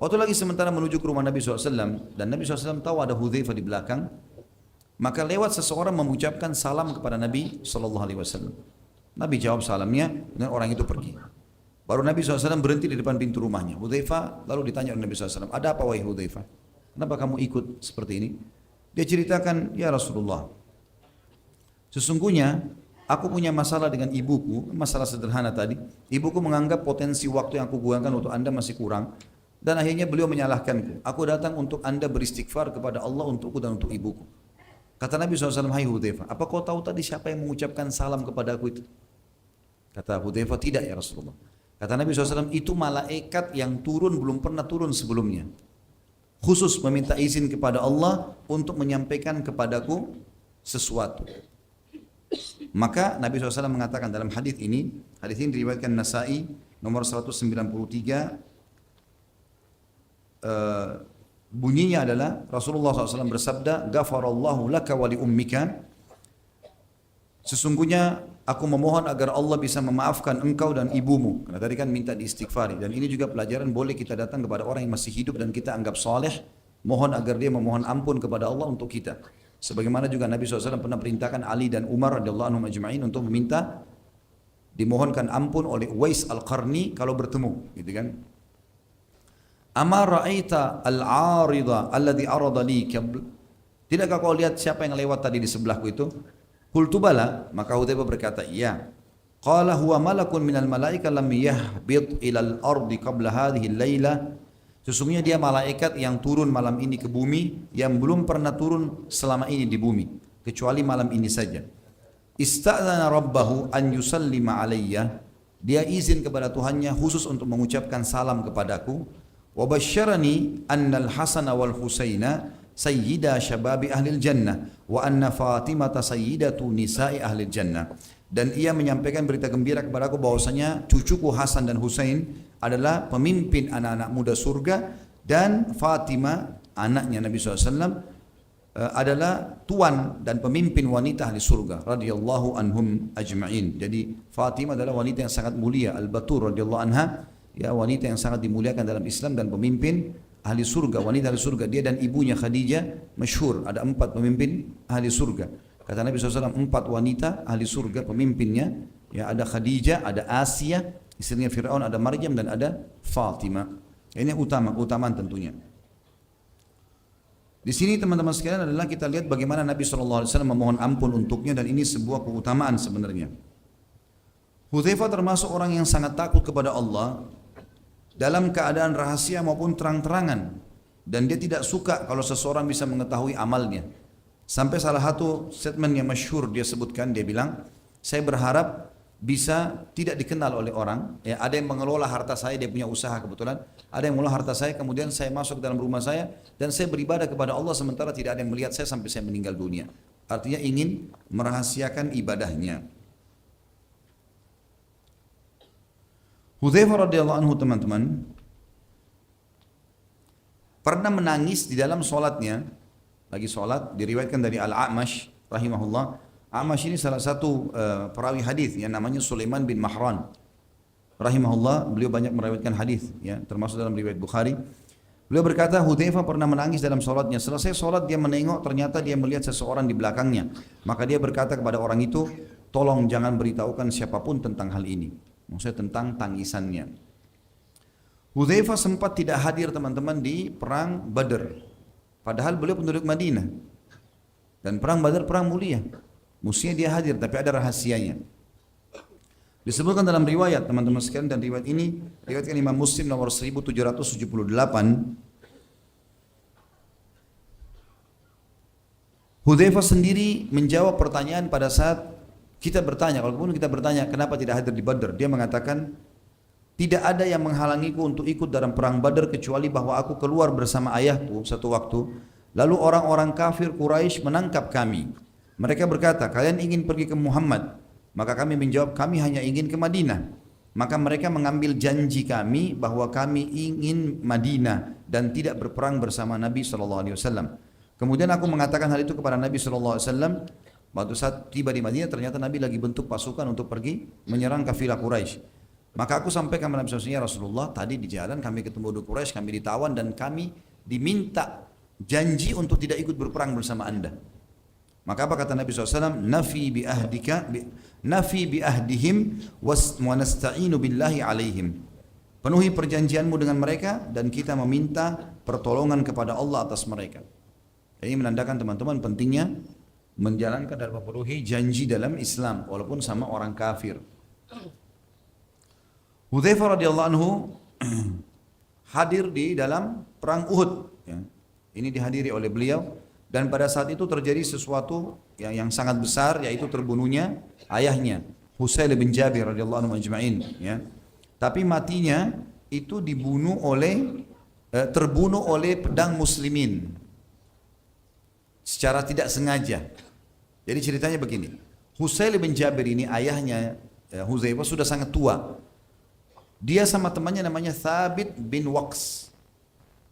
Waktu lagi sementara menuju ke rumah Nabi SAW, dan Nabi SAW tahu ada Hudzaifah di belakang, maka lewat seseorang mengucapkan salam kepada Nabi SAW. Nabi jawab salamnya, dan orang itu pergi. Baru Nabi SAW berhenti di depan pintu rumahnya. Hudzaifah lalu ditanya oleh Nabi SAW, ada apa wahai Hudzaifah? Kenapa kamu ikut seperti ini? Dia ceritakan, ya Rasulullah, sesungguhnya aku punya masalah dengan ibuku, masalah sederhana tadi. Ibuku menganggap potensi waktu yang aku gunakan untuk anda masih kurang. Dan akhirnya beliau menyalahkanku. Aku datang untuk anda beristighfar kepada Allah untukku dan untuk ibuku. Kata Nabi SAW, hai Hudzaifah, apa kau tahu tadi siapa yang mengucapkan salam kepada aku itu? Kata Hudzaifah, tidak ya Rasulullah. Kata Nabi SAW, itu malaikat yang turun belum pernah turun sebelumnya. Khusus meminta izin kepada Allah untuk menyampaikan kepadaku sesuatu. Maka Nabi SAW mengatakan dalam hadis ini diriwayatkan Nasa'i nomor 193, bunyinya adalah Rasulullah SAW bersabda, Ghafarallahu laka wa li ummika, sesungguhnya aku memohon agar Allah bisa memaafkan engkau dan ibumu. Karena tadi kan minta diistighfari. Dan ini juga pelajaran boleh kita datang kepada orang yang masih hidup dan kita anggap saleh, mohon agar dia memohon ampun kepada Allah untuk kita. Sebagaimana juga Nabi SAW pernah perintahkan Ali dan Umar radhiyallahu anhum ajma'in untuk meminta dimohonkan ampun oleh Uwais Al-Qarni kalau bertemu, gitu kan. Ama ra'aita al-'arida alladhi arada li, tidakkah kau lihat siapa yang lewat tadi di sebelahku itu? Qultu bala, maka Hudzaifah berkata, iya. Qala huwa malakun minal malaika lam yahbit ilal ardi qabla hadhihi al-laila. Sesungguhnya dia malaikat yang turun malam ini ke bumi, yang belum pernah turun selama ini di bumi. kecuali malam ini saja. Ista'dzana rabbahu an yusallima alayya, dia izin kepada Tuhannya khusus untuk mengucapkan salam kepadaku. Wa basyarani anna al-Hasan wal Husaina sayyida syababi ahli jannah wa anna Fatimah sayyidatu nisa'i ahli jannah. Dan ia menyampaikan berita gembira kepadaku bahwasanya cucuku Hasan dan Husain adalah pemimpin anak-anak muda surga, dan Fatimah anaknya Nabi SAW adalah tuan dan pemimpin wanita ahli surga radhiyallahu anhum ajma'in. Jadi Fatimah adalah wanita yang sangat mulia, Al-Batur radhiyallahu anha, ya, wanita yang sangat dimuliakan dalam Islam dan pemimpin ahli surga, wanita ahli surga. Dia dan ibunya Khadijah masyhur, ada 4 pemimpin ahli surga. Kata Nabi SAW 4 wanita ahli surga pemimpinnya, ya, ada Khadijah, ada Asia istrinya Fir'aun, ada Maryam, dan ada Fatimah. Ini utamaan tentunya. Di sini teman-teman sekalian adalah kita lihat bagaimana Nabi SAW memohon ampun untuknya, dan ini sebuah keutamaan sebenarnya. Hudzaifah termasuk orang yang sangat takut kepada Allah dalam keadaan rahasia maupun terang-terangan, dan dia tidak suka kalau seseorang bisa mengetahui amalnya. Sampai salah satu statement yang masyhur dia sebutkan, dia bilang, saya berharap bisa tidak dikenal oleh orang, ya, ada yang mengelola harta saya, dia punya usaha kebetulan, ada yang mengelola harta saya, kemudian saya masuk ke dalam rumah saya dan saya beribadah kepada Allah sementara tidak ada yang melihat saya sampai saya meninggal dunia. Artinya ingin merahasiakan ibadahnya. Hudzaifah radhiyallahu anhu teman-teman pernah menangis di dalam solatnya, lagi solat, diriwayatkan dari Al-A'mash rahimahullah. A'mash ini salah satu perawi hadis yang namanya Sulaiman bin Mahran rahimahullah. Beliau banyak meriwayatkan hadis, ya, termasuk dalam riwayat Bukhari. Beliau berkata, Hudzaifah pernah menangis dalam solatnya. Selesai solat dia menengok, ternyata dia melihat seseorang di belakangnya. Maka dia berkata kepada orang itu, tolong jangan beritahukan siapapun tentang hal ini. Maksudnya tentang tangisannya. Hudzaifah sempat tidak hadir teman-teman di perang Badar. Padahal beliau penduduk Madinah. Dan perang Badar perang mulia. Mestinya dia hadir, tapi ada rahasianya. Disebutkan dalam riwayat teman-teman sekalian, dan riwayat ini riwayatkan Imam Muslim nomor 1778. Hudzaifah sendiri menjawab pertanyaan pada saat kita bertanya, kalau kemudian kita bertanya kenapa tidak hadir di Badar, dia mengatakan, tidak ada yang menghalangiku untuk ikut dalam perang Badar kecuali bahwa aku keluar bersama ayahku satu waktu, lalu orang-orang kafir Quraisy menangkap kami. Mereka berkata, kalian ingin pergi ke Muhammad? Maka kami menjawab, kami hanya ingin ke Madinah. Maka mereka mengambil janji kami bahwa kami ingin Madinah dan tidak berperang bersama Nabi SAW. Kemudian aku mengatakan hal itu kepada Nabi SAW. Waktu saat tiba di Madinah, ternyata Nabi lagi bentuk pasukan untuk pergi menyerang kafilah Quraisy. Maka aku sampaikan kepada Nabi SAW, ya Rasulullah, tadi di jalan kami ketemu dengan Quraisy, kami ditawan dan kami diminta janji untuk tidak ikut berperang bersama anda. Maka apa kata Nabi SAW? Nafi bi ahdihim wa nasta'inu billahi alaihim. Penuhi perjanjianmu dengan mereka dan kita meminta pertolongan kepada Allah atas mereka. Ini menandakan teman-teman pentingnya menjalankan dan memenuhi janji dalam Islam walaupun sama orang kafir. Hudzaifah radhiyallahu anhu hadir di dalam perang Uhud, ya. Ini dihadiri oleh beliau. Dan pada saat itu terjadi sesuatu yang sangat besar, yaitu terbunuhnya ayahnya Husail bin Jabir radhiyallahu anhu ajma'in, ya. Tapi matinya itu terbunuh oleh pedang muslimin secara tidak sengaja. Jadi ceritanya begini, Husail bin Jabir ini ayahnya Hudzaifah sudah sangat tua. Dia sama temannya namanya Thabit bin Waqs.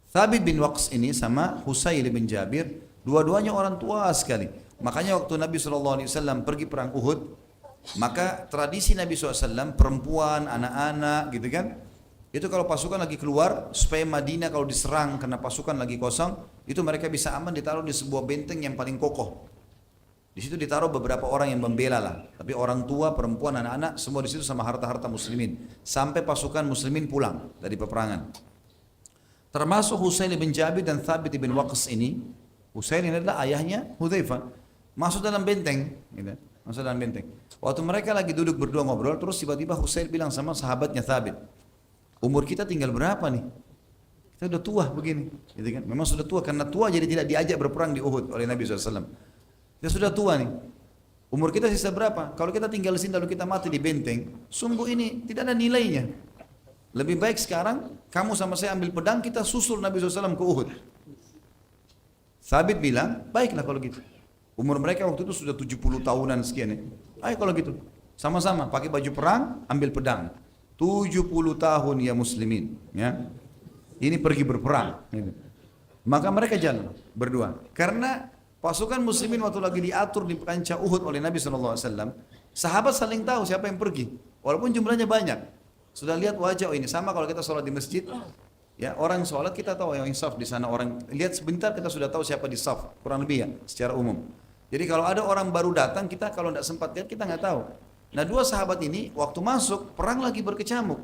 Thabit bin Waqs ini sama Husail bin Jabir, dua-duanya orang tua sekali. Makanya waktu Nabi SAW pergi perang Uhud, maka tradisi Nabi SAW, perempuan, anak-anak gitu kan, itu kalau pasukan lagi keluar, supaya Madinah kalau diserang karena pasukan lagi kosong, itu mereka bisa aman ditaruh di sebuah benteng yang paling kokoh. Di situ ditaruh beberapa orang yang membela lah, tapi orang tua, perempuan, anak-anak semua di situ sama harta-harta muslimin, sampai pasukan muslimin pulang dari peperangan. Termasuk Husail bin Jabir dan Thabit bin Waqs ini. Husain ini adalah ayahnya Hudzaifah, masuk dalam benteng, gitu. Masuk dalam benteng. Waktu mereka lagi duduk berdua ngobrol, terus tiba-tiba Husain bilang sama sahabatnya Thabit, umur kita tinggal berapa nih? Kita udah tua begini, gitu kan? Memang sudah tua, karena tua jadi tidak diajak berperang di Uhud oleh Nabi SAW. Kita sudah tua nih. Umur kita sisa berapa? Kalau kita tinggal di sini lalu kita mati di benteng, sungguh ini tidak ada nilainya. Lebih baik sekarang kamu sama saya ambil pedang, kita susul Nabi SAW ke Uhud. Sabit bilang, baiklah kalau gitu. Umur mereka waktu itu sudah 70 tahunan sekian ya. Ayo kalau gitu, sama-sama pakai baju perang, ambil pedang. 70 tahun ya muslimin, ya. Ini pergi berperang. Maka mereka jalan berdua. Karena pasukan muslimin waktu lagi diatur di kancah Uhud oleh Nabi SAW, sahabat saling tahu siapa yang pergi. Walaupun jumlahnya banyak. Sudah lihat wajah, oh ini sama kalau kita sholat di masjid. Ya, orang sholat kita tahu yang saf di sana, orang lihat sebentar kita sudah tahu siapa di saf, kurang lebih ya secara umum. Jadi kalau ada orang baru datang, kita kalau tidak sempat lihat kita nggak tahu. Nah, dua sahabat ini waktu masuk perang lagi berkecamuk.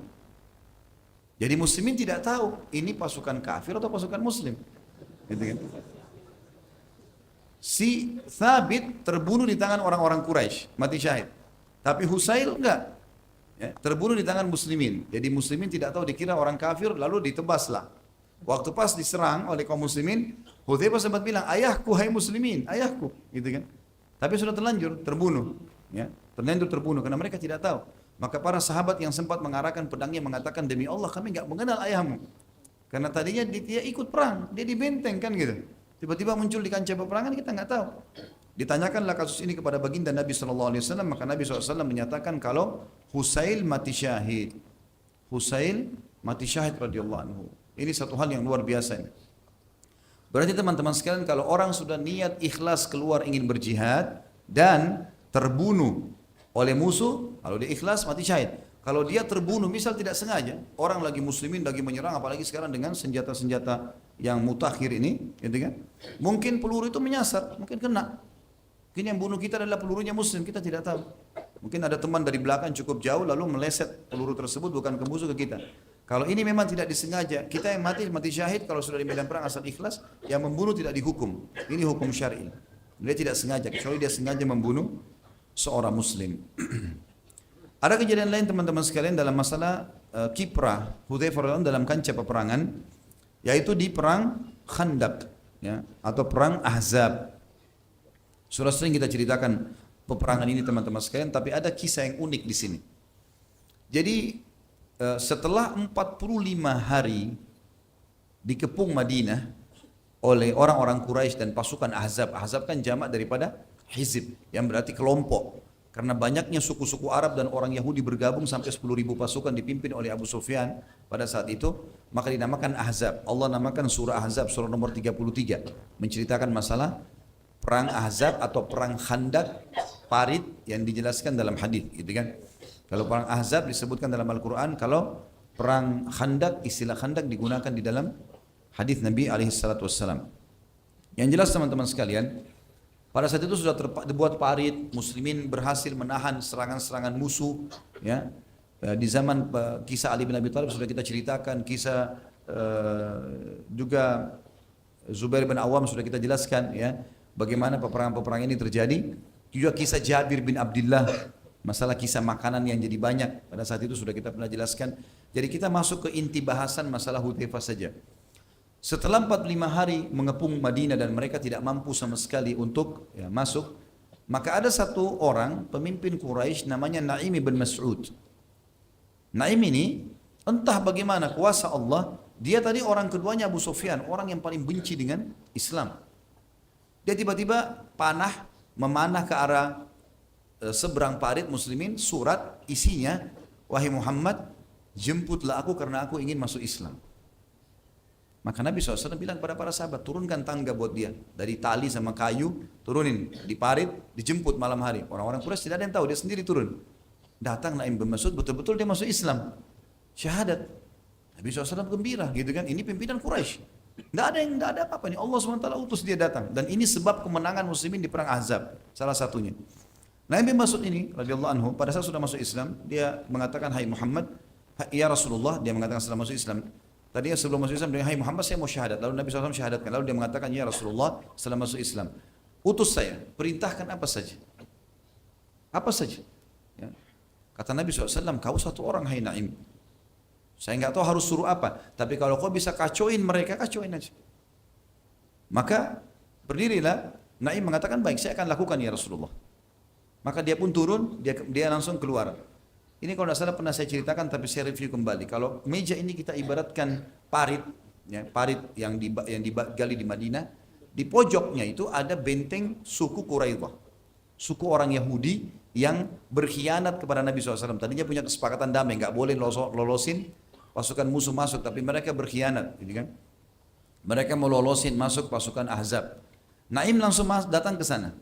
Jadi muslimin tidak tahu ini pasukan kafir atau pasukan muslim. Gitu kan? Si Thabit terbunuh di tangan orang-orang Quraisy, mati syahid. Tapi Husail enggak. Ya, terbunuh di tangan muslimin. Jadi muslimin tidak tahu, dikira orang kafir, lalu ditebaslah. Waktu pas diserang oleh kaum muslimin, Hudzaifah sempat bilang, ayahku hai muslimin, ayahku, gitu kan. Tapi sudah terlanjur terbunuh, ya, terlanjur terbunuh karena mereka tidak tahu. Maka para sahabat yang sempat mengarahkan pedangnya mengatakan, demi Allah kami enggak mengenal ayahmu. Karena tadinya dia ikut perang, dia di benteng kan gitu. Tiba-tiba muncul di kancah peperangan, kita enggak tahu. Ditanyakanlah kasus ini kepada baginda Nabi SAW, maka Nabi SAW menyatakan kalau Husail mati syahid. Husail mati syahid radhiyallahu anhu. Ini satu hal yang luar biasa ini. Berarti teman-teman sekalian, kalau orang sudah niat ikhlas keluar ingin berjihad dan terbunuh oleh musuh, kalau dia ikhlas mati syahid. Kalau dia terbunuh misal tidak sengaja, orang lagi muslimin lagi menyerang, apalagi sekarang dengan senjata-senjata yang mutakhir ini, gitu kan? Mungkin peluru itu menyasar, mungkin kena. Mungkin yang bunuh kita adalah pelurunya muslim, kita tidak tahu. Mungkin ada teman dari belakang cukup jauh lalu meleset peluru tersebut bukan ke musuh ke kita. Kalau ini memang tidak disengaja, kita yang mati syahid kalau sudah di medan perang asal ikhlas, yang membunuh tidak dihukum. Ini hukum syar'i. Dia tidak sengaja, kecuali dia sengaja membunuh seorang muslim. Ada kejadian lain teman-teman sekalian dalam masalah kiprah Hudzaifah dalam kancah peperangan, yaitu di perang Khandaq, ya, atau perang Ahzab. Sudah sering kita ceritakan peperangan ini teman-teman sekalian, tapi ada kisah yang unik di sini. Jadi setelah 45 hari dikepung Madinah oleh orang-orang Quraisy dan pasukan Ahzab. Ahzab kan jamak daripada hizib, yang berarti kelompok. Karena banyaknya suku-suku Arab dan orang Yahudi bergabung sampai 10.000 pasukan dipimpin oleh Abu Sufyan pada saat itu, maka dinamakan Ahzab. Allah namakan surah Ahzab, surah nomor 33, menceritakan masalah perang Ahzab atau perang Khandaq, parit yang dijelaskan dalam hadis, gitu kan. Kalau perang Ahzab disebutkan dalam Al-Quran, kalau perang Khandaq, istilah Khandaq digunakan di dalam hadis Nabi SAW. Yang jelas teman-teman sekalian, pada saat itu sudah dibuat parit, muslimin berhasil menahan serangan-serangan musuh. Ya, di zaman kisah Ali bin Abi Thalib sudah kita ceritakan, kisah juga Zubair bin Awam sudah kita jelaskan, ya, bagaimana peperangan-peperangan ini terjadi. Juga kisah Jabir bin Abdullah, masalah kisah makanan yang jadi banyak pada saat itu sudah kita pernah jelaskan. Jadi kita masuk ke inti bahasan masalah Hudzaifah saja. Setelah 45 hari mengepung Madinah dan mereka tidak mampu sama sekali untuk masuk, maka ada satu orang pemimpin Quraisy namanya Naim bin Mas'ud. Naim ini entah bagaimana kuasa Allah, dia tadi orang keduanya Abu Sufyan, orang yang paling benci dengan Islam. Dia tiba-tiba memanah ke arah seberang parit muslimin, surat isinya, wahai Muhammad, jemputlah aku karena aku ingin masuk Islam. Maka Nabi SAW bilang kepada para sahabat, turunkan tangga buat dia. Dari tali sama kayu, turunin di parit, dijemput malam hari. Orang-orang Quraisy tidak ada yang tahu, dia sendiri turun. Datang Naim bin Mas'ud, betul-betul dia masuk Islam. Syahadat. Nabi SAW gembira, gitu kan. Ini pimpinan Quraisy. Tidak ada apa-apa nih. Allah SWT utus dia datang. Dan ini sebab kemenangan muslimin di perang Ahzab. Salah satunya. Naim bin Mas'ud ini, radhiyallahu anhu, pada saat sudah masuk Islam, dia mengatakan, hai Muhammad, ya Rasulullah, dia mengatakan setelah masuk Islam. Tadinya sebelum masuk Islam, dia, hai Muhammad, saya mau syahadat. Lalu Nabi SAW syahadatkan. Lalu dia mengatakan, ya Rasulullah, setelah masuk Islam, utus saya, perintahkan apa saja. Apa saja. Ya. Kata Nabi SAW, kau satu orang, hai Naim. Saya nggak tahu harus suruh apa. Tapi kalau kau bisa kacauin mereka, kacauin aja. Maka berdirilah Naim mengatakan, baik saya akan lakukan ya Rasulullah. Maka dia pun turun, dia langsung keluar. Ini kalau tidak salah pernah saya ceritakan, tapi saya review kembali. Kalau meja ini kita ibaratkan parit, ya, parit yang digali di Madinah, di pojoknya itu ada benteng suku Quraidah, suku orang Yahudi yang berkhianat kepada Nabi SAW. Tadinya punya kesepakatan damai, nggak boleh lolosin pasukan musuh masuk, tapi mereka berkhianat, gitu kan? Mereka mau lolosin masuk pasukan Ahzab. Naim langsung datang ke sana,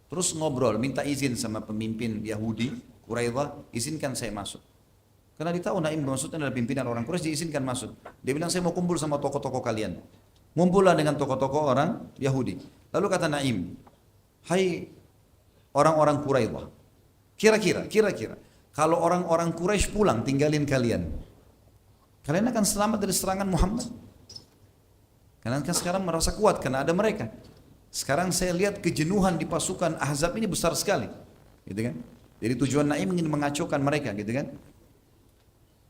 terus ngobrol, minta izin sama pemimpin Yahudi Quraidah, izinkan saya masuk. Karena dia tahu Naim maksudnya adalah pimpinan orang Quraisy, diizinkan masuk. Dia bilang, saya mau kumpul sama tokoh-tokoh kalian. Ngumpullah dengan tokoh-tokoh orang Yahudi. Lalu kata Naim, hai orang-orang Quraidah, kira-kira, kalau orang-orang Quraisy pulang tinggalin kalian, kalian akan selamat dari serangan Muhammad? Kalian kan sekarang merasa kuat karena ada mereka. Sekarang saya lihat kejenuhan di pasukan Ahzab ini besar sekali, gitu kan? Jadi tujuan Naim ingin mengacaukan mereka, gitu kan?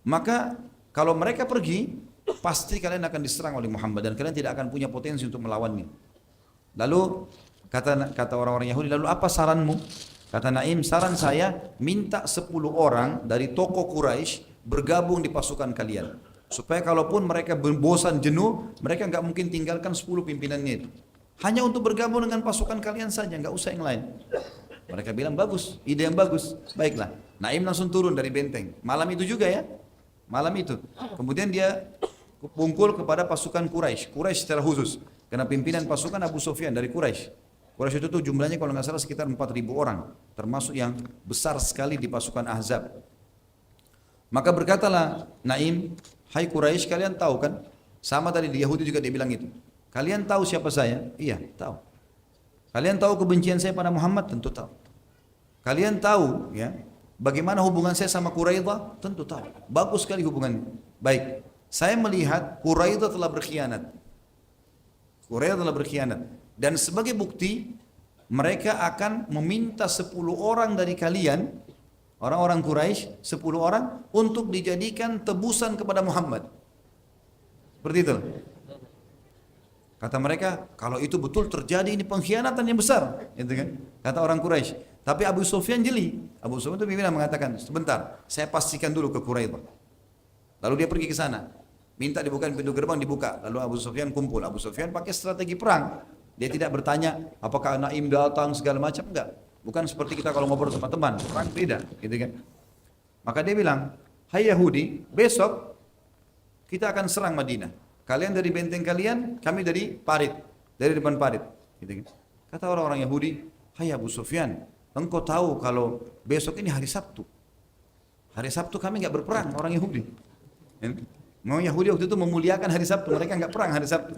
Maka kalau mereka pergi, pasti kalian akan diserang oleh Muhammad dan kalian tidak akan punya potensi untuk melawannya. Lalu kata orang-orang Yahudi, lalu apa saranmu? Kata Naim, saran saya minta 10 orang dari tokoh Quraisy bergabung di pasukan kalian. Supaya kalaupun mereka bosan jenuh, mereka nggak mungkin tinggalkan 10 pimpinannya itu. Hanya untuk bergabung dengan pasukan kalian saja, nggak usah yang lain. Mereka bilang bagus, ide yang bagus. Baiklah. Naim langsung turun dari benteng. Malam itu juga ya. Malam itu. Kemudian dia kumpul kepada pasukan Quraisy. Quraisy secara khusus. Karena pimpinan pasukan Abu Sufyan dari Quraisy. Quraisy itu tuh jumlahnya kalau nggak salah sekitar 4.000 orang. Termasuk yang besar sekali di pasukan Ahzab. Maka berkatalah Naim, hai Quraisy, kalian tahu kan? Sama tadi di Yahudi juga dia bilang itu. Kalian tahu siapa saya? Iya, tahu. Kalian tahu kebencian saya pada Muhammad? Tentu tahu. Kalian tahu ya bagaimana hubungan saya sama Quraidah? Tentu tahu. Bagus sekali hubungannya. Baik, saya melihat Quraidah telah berkhianat. Quraidah telah berkhianat. Dan sebagai bukti, mereka akan meminta 10 orang dari kalian, orang-orang Quraisy, 10 orang untuk dijadikan tebusan kepada Muhammad. Seperti itu. Kata mereka, kalau itu betul terjadi ini pengkhianatan yang besar, gitu kan? Kata orang Quraisy. Tapi Abu Sufyan jeli. Abu Sufyan itu pimpinan mengatakan, sebentar, saya pastikan dulu ke Quraidah. Lalu dia pergi ke sana, minta dibukain pintu gerbang, dibuka. Lalu Abu Sufyan kumpul. Abu Sufyan pakai strategi perang. Dia tidak bertanya, apakah Naim datang segala macam, enggak. Bukan seperti kita kalau ngobrol sama teman, perang beda, gitu kan? Maka dia bilang, hai Yahudi, besok kita akan serang Madinah. Kalian dari benteng kalian, kami dari parit, dari depan parit. Gitu kan? Kata orang-orang Yahudi, hai Abu Sufyan, engkau tahu kalau besok ini hari Sabtu. Hari Sabtu kami nggak berperang, orang Yahudi. Mau Yahudi waktu itu memuliakan hari Sabtu, mereka nggak perang hari Sabtu.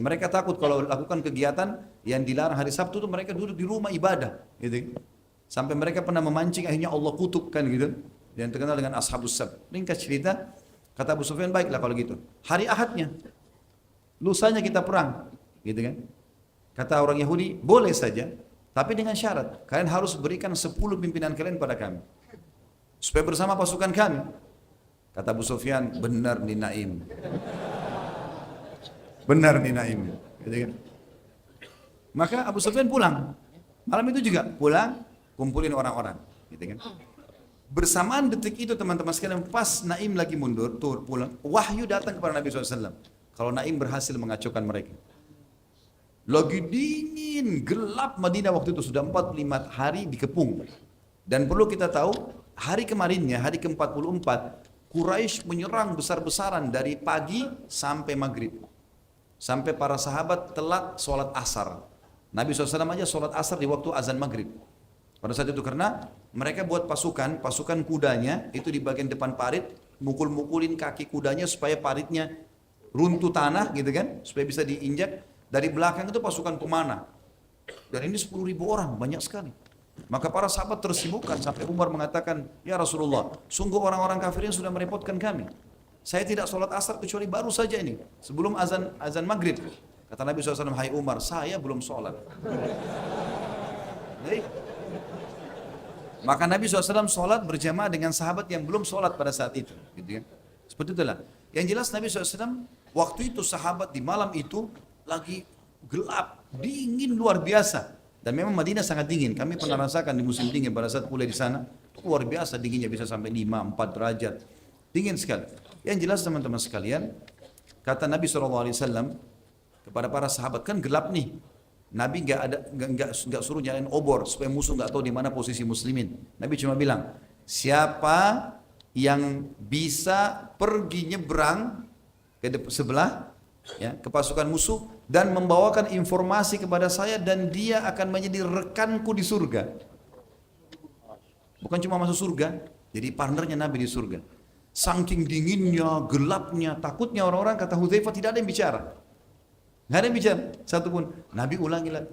Mereka takut kalau lakukan kegiatan yang dilarang hari Sabtu itu mereka duduk di rumah ibadah. Gitu. Sampai mereka pernah memancing, akhirnya Allah kutukkan gitu. Yang terkenal dengan Ashabus Sabt. Ringkas cerita, kata Abu Sufyan, baiklah kalau gitu. Hari Ahadnya, lusanya kita perang, gitu kan? Kata orang Yahudi, boleh saja, tapi dengan syarat, kalian harus berikan 10 pimpinan kalian pada kami, supaya bersama pasukan kami. Kata Abu Sufyan, benar nih Naim, benar nih Naim, gitu kan? Maka Abu Sufyan pulang, malam itu juga pulang, kumpulin orang-orang, gitu kan? Bersamaan detik itu teman-teman sekalian, pas Naim lagi mundur, pulang, wahyu datang kepada Nabi SAW. Kalau Naim berhasil mengacaukan mereka. Lagi dingin, gelap Madinah waktu itu, sudah 45 hari dikepung. Dan perlu kita tahu, hari kemarinnya, hari ke-44, Quraisy menyerang besar-besaran dari pagi sampai maghrib. Sampai para sahabat telat sholat asar. Nabi SAW aja sholat asar di waktu azan maghrib. Pada saat itu karena mereka buat pasukan kudanya itu di bagian depan parit, mukul-mukulin kaki kudanya supaya paritnya runtuh tanah gitu kan, supaya bisa diinjak. Dari belakang itu pasukan pemanah. Dan ini 10.000 orang, banyak sekali. Maka para sahabat tersibukkan sampai Umar mengatakan, ya Rasulullah, sungguh orang-orang kafir ini sudah merepotkan kami. Saya tidak sholat asar kecuali baru saja ini, sebelum azan maghrib. Kata Nabi SAW, hai Umar, saya belum sholat. Baik. Maka Nabi SAW sholat berjamaah dengan sahabat yang belum sholat pada saat itu. Gitu kan? Seperti itulah. Yang jelas Nabi SAW, waktu itu sahabat di malam itu lagi gelap, dingin luar biasa. Dan memang Madinah sangat dingin. Kami pernah rasakan di musim dingin pada saat kuliah di sana. Luar biasa dinginnya, bisa sampai 5, 4 derajat. Dingin sekali. Yang jelas teman-teman sekalian, kata Nabi SAW kepada para sahabat, kan gelap nih. Nabi nggak suruh nyalain obor supaya musuh nggak tahu di mana posisi muslimin. Nabi cuma bilang, siapa yang bisa pergi nyebrang ke sebelah, ya, ke pasukan musuh dan membawakan informasi kepada saya, dan dia akan menjadi rekanku di surga. Bukan cuma masuk surga, jadi partnernya Nabi di surga. Saking dinginnya, gelapnya, takutnya orang-orang, kata Hudzaifah, tidak ada yang bicara. Nggak ada yang bicara, satupun. Nabi ulangi lagi.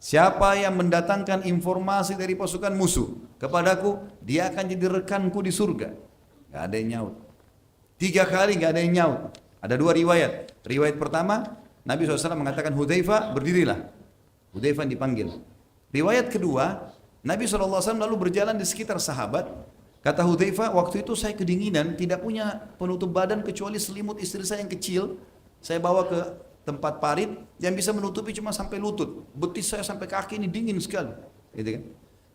Siapa yang mendatangkan informasi dari pasukan musuh kepadaku, dia akan jadi rekanku di surga. Nggak ada yang nyaut. 3 kali nggak ada yang nyaut. Ada 2 riwayat. Riwayat pertama, Nabi SAW mengatakan, Hudzaifah berdirilah. Hudzaifah dipanggil. Riwayat kedua, Nabi SAW lalu berjalan di sekitar sahabat. Kata Hudzaifah, waktu itu saya kedinginan, tidak punya penutup badan kecuali selimut istri saya yang kecil. Saya bawa ke tempat parit yang bisa menutupi cuma sampai lutut. Betis saya sampai kaki ini dingin sekali. Gitu kan?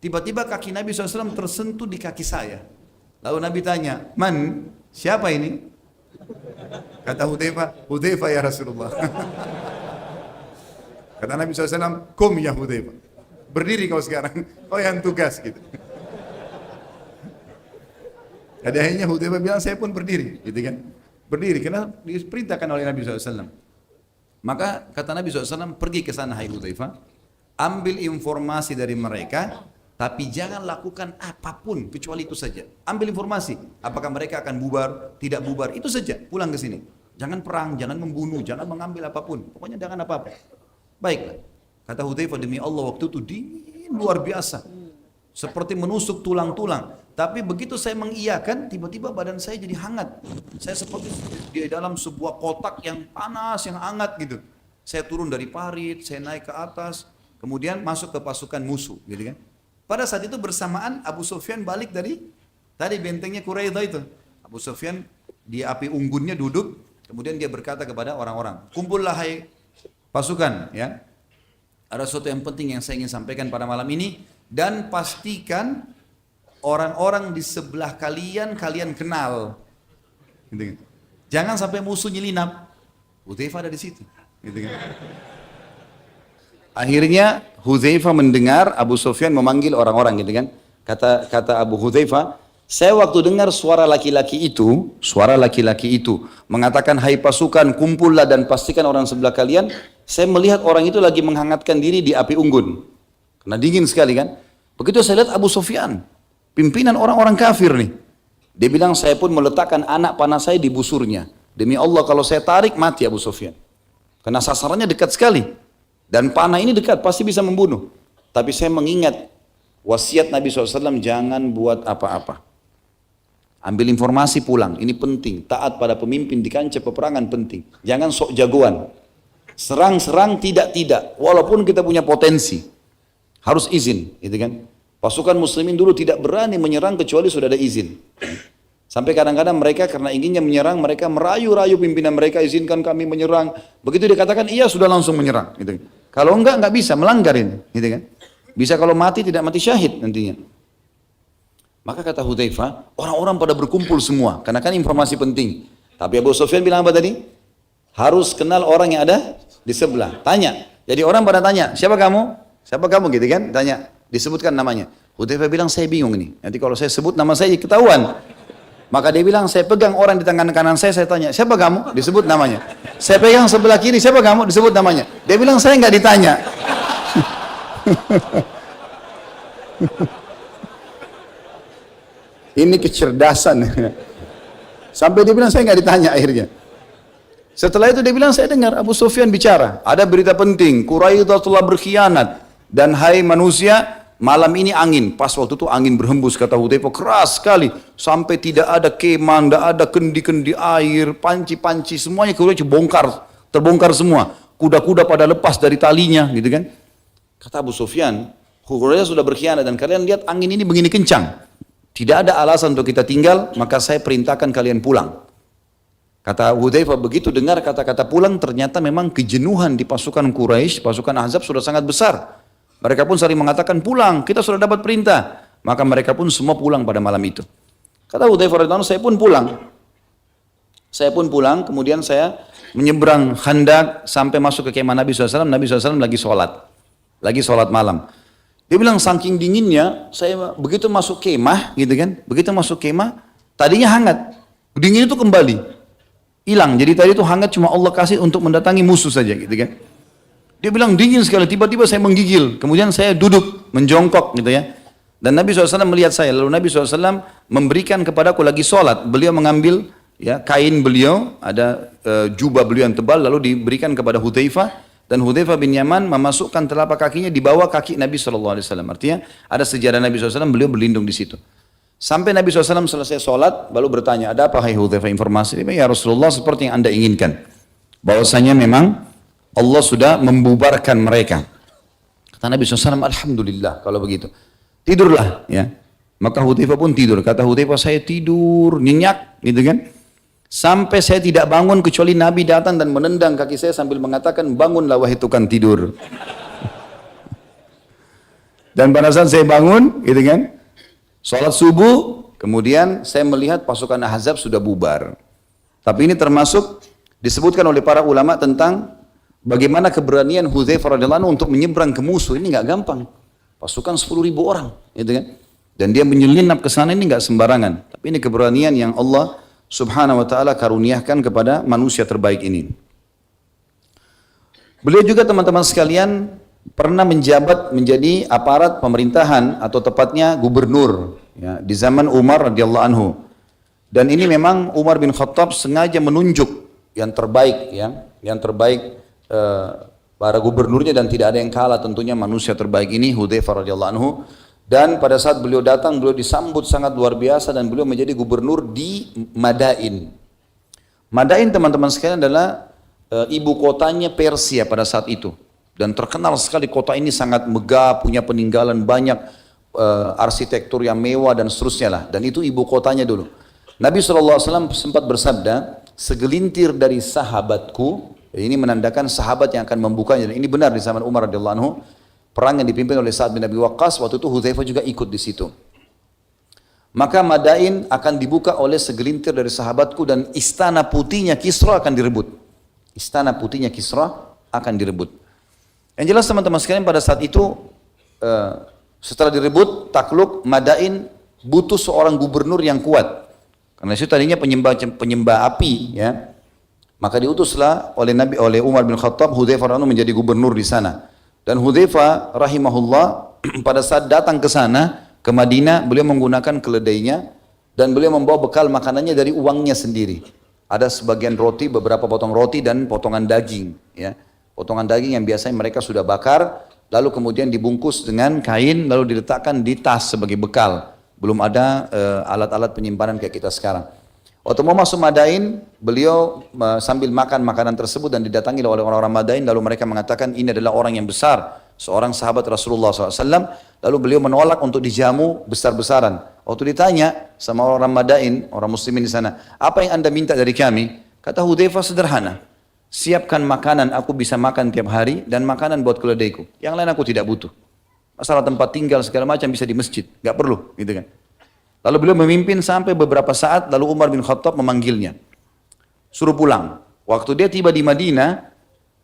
Tiba-tiba kaki Nabi SAW tersentuh di kaki saya. Lalu Nabi tanya, man, siapa ini? Kata Hudzaifah, Hudzaifah ya Rasulullah. Kata Nabi SAW, kum ya Hudzaifah. Berdiri kau sekarang, kau yang tugas gitu. Ada akhirnya Hudzaifah bilang, saya pun berdiri, gitu kan? Berdiri, karena diperintahkan oleh Nabi SAW. Maka kata Nabi SAW, pergi ke sana hai Hudzaifah, ambil informasi dari mereka, tapi jangan lakukan apapun kecuali itu saja. Ambil informasi, apakah mereka akan bubar, tidak bubar, itu saja. Pulang ke sini. Jangan perang, jangan membunuh, jangan mengambil apapun. Pokoknya jangan apa-apa. Baiklah. Kata Hudzaifah, demi Allah waktu itu dingin luar biasa. Seperti menusuk tulang-tulang. Tapi begitu saya mengiyakan, tiba-tiba badan saya jadi hangat. Saya seperti di dalam sebuah kotak yang panas, yang hangat gitu. Saya turun dari parit, saya naik ke atas, kemudian masuk ke pasukan musuh, gitu kan. Pada saat itu bersamaan Abu Sufyan balik dari tadi bentengnya Quraidah itu. Abu Sufyan di api unggunnya duduk, kemudian dia berkata kepada orang-orang, kumpullah hai pasukan, ya. Ada sesuatu yang penting yang saya ingin sampaikan pada malam ini, dan pastikan orang-orang di sebelah kalian kenal. Gitu kan. Jangan sampai musuh nyelinap. Hudzaifah ada di situ. Gitu kan. Akhirnya Hudzaifah mendengar Abu Sufyan memanggil orang-orang, gitu kan. Kata Abu Hudzaifah, saya waktu dengar suara laki-laki itu mengatakan, hai pasukan, kumpullah dan pastikan orang sebelah kalian. Saya melihat orang itu lagi menghangatkan diri di api unggun. Karena dingin sekali kan. Begitu saya lihat Abu Sufyan, pimpinan orang-orang kafir nih. Dia bilang, saya pun meletakkan anak panah saya di busurnya. Demi Allah kalau saya tarik mati Abu Sufyan. Karena sasarannya dekat sekali. Dan panah ini dekat, pasti bisa membunuh. Tapi saya mengingat wasiat Nabi SAW, jangan buat apa-apa. Ambil informasi pulang, ini penting. Taat pada pemimpin di kancah peperangan penting. Jangan sok jagoan. Serang-serang tidak. Walaupun kita punya potensi. Harus izin, gitu kan. Pasukan muslimin dulu tidak berani menyerang kecuali sudah ada izin. Sampai kadang-kadang mereka karena inginnya menyerang, mereka merayu-rayu pimpinan mereka, izinkan kami menyerang. Begitu dikatakan iya, sudah langsung menyerang, gitu. Kalau enggak bisa, melanggar ini, gitu kan. Bisa kalau mati, tidak mati syahid nantinya. Maka kata Hudzaifah, orang-orang pada berkumpul semua, karena kan informasi penting. Tapi Abu Sufyan bilang apa tadi? Harus kenal orang yang ada di sebelah. Tanya. Jadi orang pada tanya, siapa kamu? Siapa kamu, gitu kan? Tanya, disebutkan namanya. Hudzaifah bilang, saya bingung nih. Nanti kalau saya sebut nama saya ketahuan. Maka dia bilang, saya pegang orang di tangan kanan saya tanya, siapa kamu? Disebut namanya. Saya pegang sebelah kiri, siapa kamu? Disebut namanya. Dia bilang, saya nggak ditanya. Ini kecerdasan. Sampai dia bilang, saya nggak ditanya akhirnya. Setelah itu dia bilang, saya dengar Abu Sufyan bicara, ada berita penting, Quraidah telah berkhianat, dan hai manusia, malam ini angin. Pas waktu itu angin berhembus, kata Hudzaifah, keras sekali. Sampai tidak ada kemah, tidak ada kendi-kendi air, panci-panci, semuanya Quraisy terbongkar semua. Kuda-kuda pada lepas dari talinya, gitu kan. Kata Abu Sufyan, Quraisy sudah berkhianat dan kalian lihat angin ini begini kencang. Tidak ada alasan untuk kita tinggal, maka saya perintahkan kalian pulang. Kata Hudzaifah begitu dengar kata-kata pulang, ternyata memang kejenuhan di pasukan Quraisy, pasukan Ahzab sudah sangat besar. Mereka pun saling mengatakan pulang, kita sudah dapat perintah. Maka mereka pun semua pulang pada malam itu. Kata Hudzaifah radhiyallahu anhu, saya pun pulang. Saya pun pulang, kemudian saya menyeberang Khandaq sampai masuk ke kemah Nabi SAW. Nabi SAW lagi sholat. Lagi sholat malam. Dia bilang saking dinginnya, saya begitu masuk kemah, gitu kan? Begitu masuk kemah, tadinya hangat. Dingin itu kembali. Hilang. Jadi tadi itu hangat cuma Allah kasih untuk mendatangi musuh saja, gitu kan? Dia bilang dingin sekali, tiba-tiba saya menggigil. Kemudian saya duduk, menjongkok gitu ya. Dan Nabi SAW melihat saya. Lalu Nabi SAW memberikan kepadaku lagi sholat. Beliau mengambil ya kain beliau, ada jubah beliau yang tebal, lalu diberikan kepada Hudzaifah. Dan Hudzaifah bin Yaman memasukkan telapak kakinya di bawah kaki Nabi SAW. Artinya ada sejarah Nabi SAW, beliau berlindung di situ. Sampai Nabi SAW selesai sholat, lalu bertanya, ada apa hai Hudzaifah informasi? Dia bilang, ya Rasulullah seperti yang anda inginkan. Bahwasanya memang Allah sudah membubarkan mereka. Kata Nabi SAW, alhamdulillah kalau begitu. Tidurlah ya. Maka Hudzaifah pun tidur. Kata Hudzaifah, saya tidur nyenyak gitu kan. Sampai saya tidak bangun kecuali Nabi datang dan menendang kaki saya sambil mengatakan, bangunlah wahai tukang tidur. Dan pada saat saya bangun gitu kan, sholat subuh, kemudian saya melihat pasukan Ahzab sudah bubar. Tapi ini termasuk disebutkan oleh para ulama tentang bagaimana keberanian Hudzaifah radhiyallahu anhu untuk menyeberang ke musuh. Ini nggak gampang. Pasukan 10.000 orang, gitu kan? Dan dia menyelinap ke sana, ini nggak sembarangan. Tapi ini keberanian yang Allah Subhanahu wa ta'ala karuniakan kepada manusia terbaik ini. Beliau juga teman-teman sekalian pernah menjabat menjadi aparat pemerintahan atau tepatnya gubernur ya, di zaman Umar radhiyallahu anhu. Dan ini memang Umar bin Khattab sengaja menunjuk yang terbaik ya, yang terbaik para gubernurnya, dan tidak ada yang kalah tentunya manusia terbaik ini Hudzaifah radhiyallahu anhu. Dan pada saat beliau datang, beliau disambut sangat luar biasa dan beliau menjadi gubernur di Madain. Madain teman-teman sekalian adalah ibu kotanya Persia pada saat itu. Dan terkenal sekali kota ini sangat megah, punya peninggalan banyak, arsitektur yang mewah dan seterusnya lah. Dan itu ibu kotanya dulu. Nabi SAW sempat bersabda, segelintir dari sahabatku, ini menandakan sahabat yang akan membukanya. Dan ini benar di zaman Umar radhiyallahu anhu. Perang yang dipimpin oleh Sa'ad bin Abi Waqqas, waktu itu Hudzaifah juga ikut di situ. Maka Madain akan dibuka oleh segelintir dari sahabatku dan istana putihnya Kisra akan direbut. Istana putihnya Kisra akan direbut. Yang jelas teman-teman sekalian pada saat itu setelah direbut, takluk, Madain butuh seorang gubernur yang kuat. Karena itu tadinya penyembah api ya. Maka diutuslah oleh Umar bin Khattab Hudzaifah radhiyallahu anhu menjadi gubernur di sana. Dan Hudzaifah rahimahullah pada saat datang ke sana, ke Madinah, beliau menggunakan keledainya dan beliau membawa bekal makanannya dari uangnya sendiri. Ada sebagian roti, beberapa potong roti dan potongan daging. Ya. Potongan daging yang biasanya mereka sudah bakar, lalu kemudian dibungkus dengan kain, lalu diletakkan di tas sebagai bekal. Belum ada alat-alat penyimpanan kayak kita sekarang. Waktu mau masuk Madain, beliau sambil makan makanan tersebut dan didatangi oleh orang-orang Madain, lalu mereka mengatakan ini adalah orang yang besar, seorang sahabat Rasulullah SAW, lalu beliau menolak untuk dijamu besar-besaran. Waktu ditanya sama orang Madain, orang muslimin di sana, apa yang anda minta dari kami? Kata Hudzaifah sederhana, siapkan makanan aku bisa makan tiap hari dan makanan buat keledaiku, yang lain aku tidak butuh. Masalah tempat tinggal segala macam bisa di masjid, gak perlu gitu kan. Lalu beliau memimpin sampai beberapa saat, lalu Umar bin Khattab memanggilnya. Suruh pulang. Waktu dia tiba di Madinah,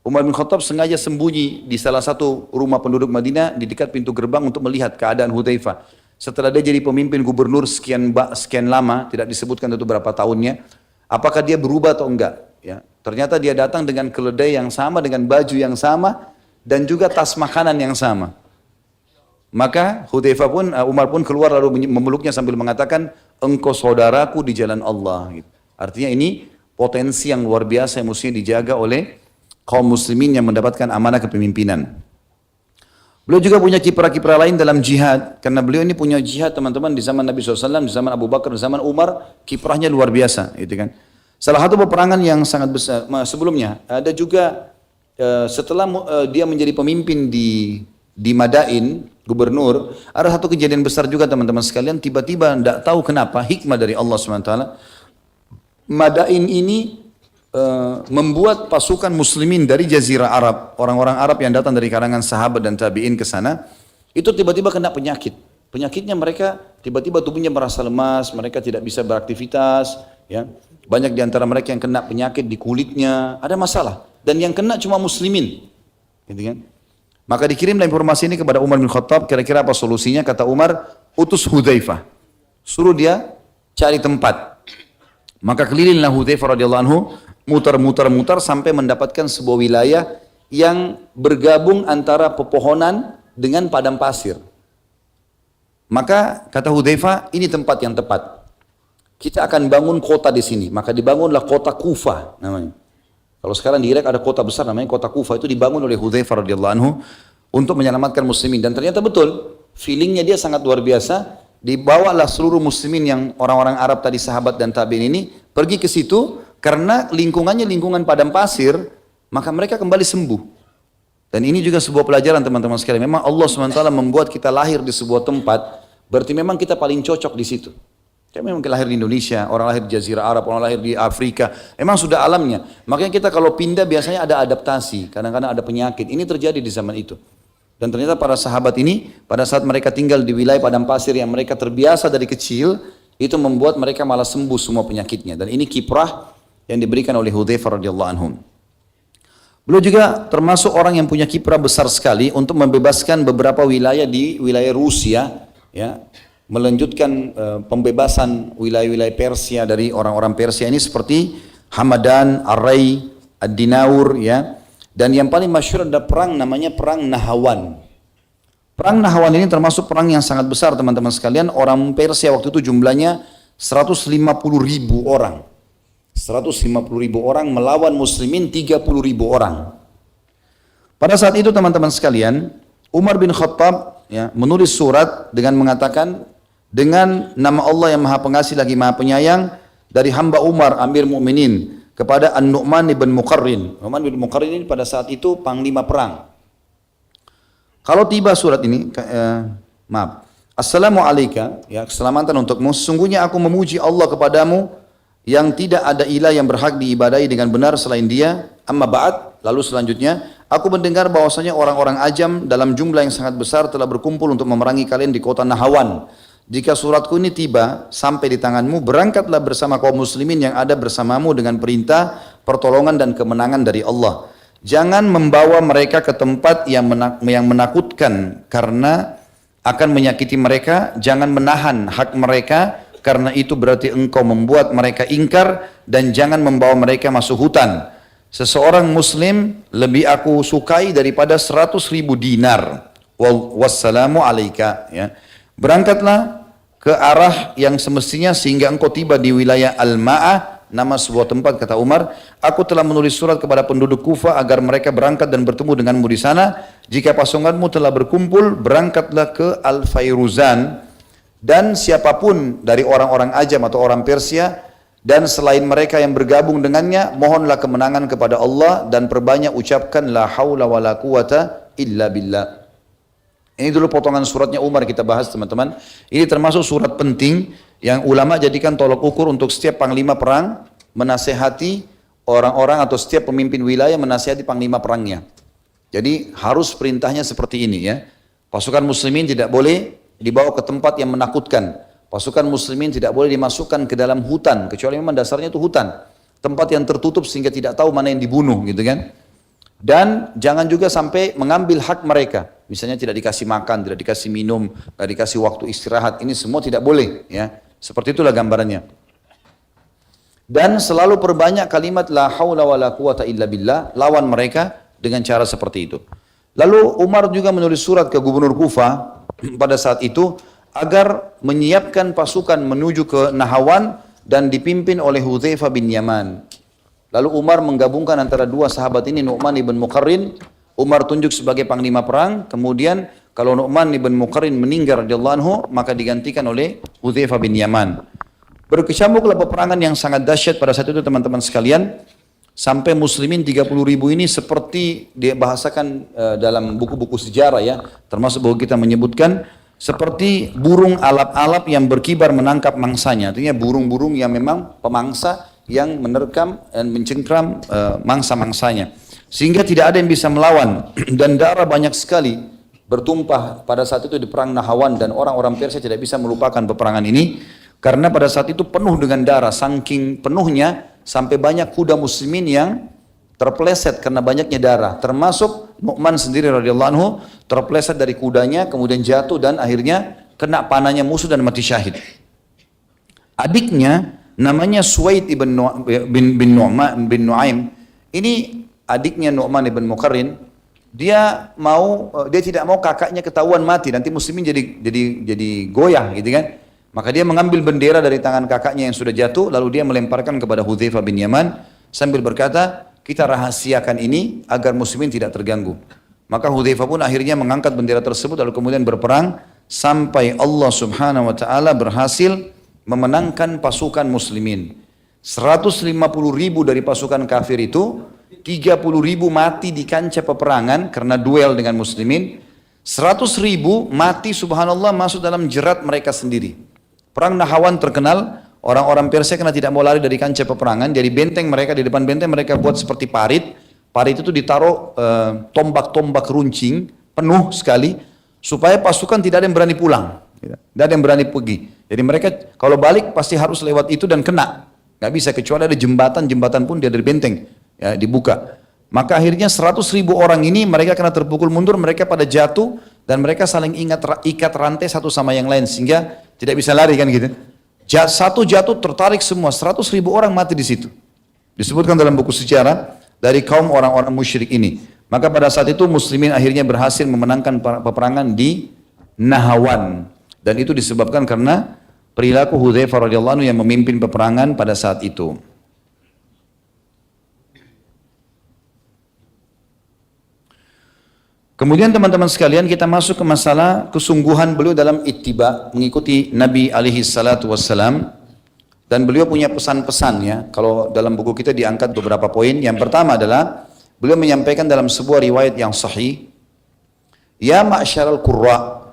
Umar bin Khattab sengaja sembunyi di salah satu rumah penduduk Madinah di dekat pintu gerbang untuk melihat keadaan Hudzaifah. Setelah dia jadi pemimpin gubernur sekian lama, tidak disebutkan itu berapa tahunnya, apakah dia berubah atau enggak. Ya. Ternyata dia datang dengan keledai yang sama, dengan baju yang sama, dan juga tas makanan yang sama. Maka Hudzaifah pun, Umar pun keluar lalu memeluknya sambil mengatakan, engkau saudaraku di jalan Allah. Artinya ini potensi yang luar biasa yang mestinya dijaga oleh kaum muslimin yang mendapatkan amanah kepemimpinan. Beliau juga punya kiprah-kiprah lain dalam jihad, karena beliau ini punya jihad teman-teman di zaman Nabi SAW, di zaman Abu Bakar, di zaman Umar, kiprahnya luar biasa. Gitu kan. Salah satu peperangan yang sangat besar, sebelumnya ada juga setelah dia menjadi pemimpin di Madain, gubernur, ada satu kejadian besar juga teman-teman sekalian, tiba-tiba tidak tahu kenapa, hikmah dari Allah SWT, Madain ini membuat pasukan muslimin dari Jazirah Arab, orang-orang Arab yang datang dari kalangan sahabat dan tabi'in ke sana, itu tiba-tiba kena penyakit. Penyakitnya mereka tiba-tiba tubuhnya merasa lemas, mereka tidak bisa beraktivitas, ya. Banyak di antara mereka yang kena penyakit di kulitnya, ada masalah. Dan yang kena cuma muslimin. Gitu kan? Maka dikirimlah informasi ini kepada Umar bin Khattab, kira-kira apa solusinya? Kata Umar, utus Hudzaifah. Suruh dia cari tempat. Maka kelilinglah Hudzaifah radhiyallahu anhu, mutar-mutar sampai mendapatkan sebuah wilayah yang bergabung antara pepohonan dengan padang pasir. Maka kata Hudzaifah, ini tempat yang tepat. Kita akan bangun kota di sini. Maka dibangunlah kota Kufah namanya. Kalau sekarang di Irak ada kota besar namanya kota Kufah, itu dibangun oleh Hudzaifah radhiyallahu anhu untuk menyelamatkan muslimin. Dan ternyata betul, feelingnya dia sangat luar biasa. Dibawalah seluruh muslimin yang orang-orang Arab tadi, sahabat dan tabi'in ini, pergi ke situ karena lingkungannya lingkungan padang pasir, maka mereka kembali sembuh. Dan ini juga sebuah pelajaran teman-teman sekalian. Memang Allah SWT membuat kita lahir di sebuah tempat, berarti memang kita paling cocok di situ. Kayak memang lahir di Indonesia, orang lahir di Jazirah Arab, orang lahir di Afrika, memang sudah alamnya. Makanya kita kalau pindah biasanya ada adaptasi, kadang-kadang ada penyakit. Ini terjadi di zaman itu. Dan ternyata para sahabat ini, pada saat mereka tinggal di wilayah padang pasir yang mereka terbiasa dari kecil, itu membuat mereka malah sembuh semua penyakitnya. Dan ini kiprah yang diberikan oleh Hudzaifah radhiyallahu anhum. Beliau juga termasuk orang yang punya kiprah besar sekali untuk membebaskan beberapa wilayah di wilayah Rusia, ya, melanjutkan pembebasan wilayah-wilayah Persia dari orang-orang Persia ini seperti Hamadan, Ar-Ray, Ad-Dinaur, ya. Dan yang paling masyhur ada perang namanya perang Nahawan. Perang Nahawan ini termasuk perang yang sangat besar teman-teman sekalian. Orang Persia waktu itu jumlahnya 150.000 orang. 150.000 orang melawan muslimin 30.000 orang. Pada saat itu teman-teman sekalian, Umar bin Khattab, ya, menulis surat dengan mengatakan, dengan nama Allah yang Maha Pengasih lagi Maha Penyayang, dari hamba Umar Amir Mukminin kepada An-Nu'man ibn Muqarrin. Nu'man ibn Muqarrin ini pada saat itu panglima perang. Kalau tiba surat ini, Assalamu alayka, ya, keselamatan untukmu. Sesungguhnya aku memuji Allah kepadamu yang tidak ada ilah yang berhak diibadahi dengan benar selain Dia. Amma ba'd, lalu selanjutnya, aku mendengar bahwasanya orang-orang Ajam dalam jumlah yang sangat besar telah berkumpul untuk memerangi kalian di kota Nahawan. Jika suratku ini tiba sampai di tanganmu, berangkatlah bersama kaum muslimin yang ada bersamamu dengan perintah, pertolongan dan kemenangan dari Allah. Jangan membawa mereka ke tempat yang menakutkan karena akan menyakiti mereka. Jangan menahan hak mereka karena itu berarti engkau membuat mereka ingkar, dan jangan membawa mereka masuk hutan. Seseorang muslim lebih aku sukai daripada 100.000 dinar. Wassalamu alaika, ya. Berangkatlah ke arah yang semestinya sehingga engkau tiba di wilayah Al-Ma'ah, nama sebuah tempat. Kata Umar, aku telah menulis surat kepada penduduk Kufah agar mereka berangkat dan bertemu denganmu di sana. Jika pasukanmu telah berkumpul, berangkatlah ke Al-Fairuzan, dan siapapun dari orang-orang Ajam atau orang Persia dan selain mereka yang bergabung dengannya, mohonlah kemenangan kepada Allah dan perbanyak ucapkan la haula wala quwata illa billah. Ini dulu potongan suratnya Umar kita bahas teman-teman. Ini termasuk surat penting yang ulama jadikan tolok ukur untuk setiap panglima perang menasehati orang-orang atau setiap pemimpin wilayah menasehati panglima perangnya. Jadi harus perintahnya seperti ini, ya. Pasukan muslimin tidak boleh dibawa ke tempat yang menakutkan. Pasukan muslimin tidak boleh dimasukkan ke dalam hutan, kecuali memang dasarnya itu hutan. Tempat yang tertutup sehingga tidak tahu mana yang dibunuh, gitu kan. Dan jangan juga sampai mengambil hak mereka. Misalnya tidak dikasih makan, tidak dikasih minum, tidak dikasih waktu istirahat. Ini semua tidak boleh, ya. Seperti itulah gambarannya. Dan selalu perbanyak kalimat la haula wala quwata illa billah, lawan mereka dengan cara seperti itu. Lalu Umar juga menulis surat ke gubernur Kufah pada saat itu agar menyiapkan pasukan menuju ke Nahawan dan dipimpin oleh Hudzaifah bin Yaman. Lalu Umar menggabungkan antara dua sahabat ini, Nu'man ibn Muqarrin. Umar tunjuk sebagai panglima perang. Kemudian kalau Nu'man ibn Muqarrin meninggal radhiyallahu anhu, maka digantikan oleh Hudzaifah bin Yaman. Berkecamuklah peperangan yang sangat dahsyat pada saat itu teman-teman sekalian. Sampai muslimin 30.000 ini seperti dibahasakan dalam buku-buku sejarah, ya. Termasuk buku kita menyebutkan seperti burung alap-alap yang berkibar menangkap mangsanya. Artinya burung-burung yang memang pemangsa yang menerkam dan mencengkram mangsa-mangsanya. Sehingga tidak ada yang bisa melawan dan darah banyak sekali bertumpah pada saat itu di perang Nahawan dan orang-orang Persia tidak bisa melupakan peperangan ini karena pada saat itu penuh dengan darah, saking penuhnya sampai banyak kuda muslimin yang terpeleset karena banyaknya darah, termasuk Nu'man sendiri radhiyallahu anhu terpeleset dari kudanya kemudian jatuh dan akhirnya kena panahnya musuh dan mati syahid. Adiknya namanya Suwaid bin Nu'aim. Ini adiknya Nu'man ibn Muqarrin. Dia tidak mau kakaknya ketahuan mati, nanti muslimin jadi goyah gitu kan. Maka dia mengambil bendera dari tangan kakaknya yang sudah jatuh lalu dia melemparkan kepada Hudzaifah bin Yaman sambil berkata, kita rahasiakan ini agar muslimin tidak terganggu. Maka Hudzaifah pun akhirnya mengangkat bendera tersebut lalu kemudian berperang sampai Allah Subhanahu wa taala berhasil memenangkan pasukan muslimin. 150.000 dari pasukan kafir itu, 30.000 mati di kancah peperangan karena duel dengan muslimin. 100.000 mati subhanallah masuk dalam jerat mereka sendiri. Perang Nahawan terkenal, orang-orang Persia karena tidak mau lari dari kancah peperangan, jadi benteng mereka, di depan benteng mereka buat seperti parit. Parit itu ditaruh tombak-tombak runcing penuh sekali supaya pasukan tidak ada yang berani pulang, tidak ada yang berani pergi. Jadi mereka kalau balik pasti harus lewat itu dan kena, nggak bisa kecuali ada jembatan pun dia dari benteng ya, dibuka. Maka akhirnya 100.000 orang ini mereka kena terpukul mundur, mereka pada jatuh dan mereka saling ikat rantai satu sama yang lain sehingga tidak bisa lari kan gitu. Satu jatuh tertarik semua, 100.000 orang mati di situ. Disebutkan dalam buku sejarah dari kaum orang-orang musyrik ini. Maka pada saat itu muslimin akhirnya berhasil memenangkan peperangan di Nahawan. Dan itu disebabkan karena perilaku Hudzaifah radhiyallahu anhu yang memimpin peperangan pada saat itu. Kemudian teman-teman sekalian kita masuk ke masalah kesungguhan beliau dalam ittiba, mengikuti Nabi alaihi salatu wassalam. Dan beliau punya pesan-pesan ya. Kalau dalam buku kita diangkat beberapa poin. Yang pertama adalah beliau menyampaikan dalam sebuah riwayat yang sahih, ya ma'syaral qurra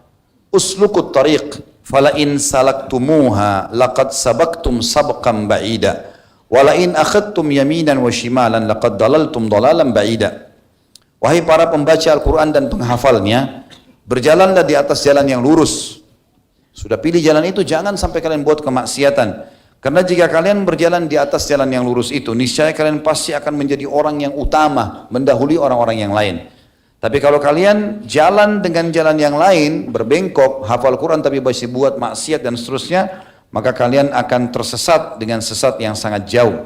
uslukut tariq fala in salaktumuha laqad sabaqtum sabqan ba'ida wala in akhadtum yaminan wa shimalan laqad dalaltum dalalan ba'ida. Wahai para pembaca Al-Quran dan penghafalnya, berjalanlah di atas jalan yang lurus. Sudah pilih jalan itu, jangan sampai kalian buat kemaksiatan. Karena jika kalian berjalan di atas jalan yang lurus itu, niscaya kalian pasti akan menjadi orang yang utama, mendahului orang-orang yang lain. Tapi kalau kalian jalan dengan jalan yang lain, berbengkok, hafal Quran tapi masih buat maksiat dan seterusnya, maka kalian akan tersesat dengan sesat yang sangat jauh.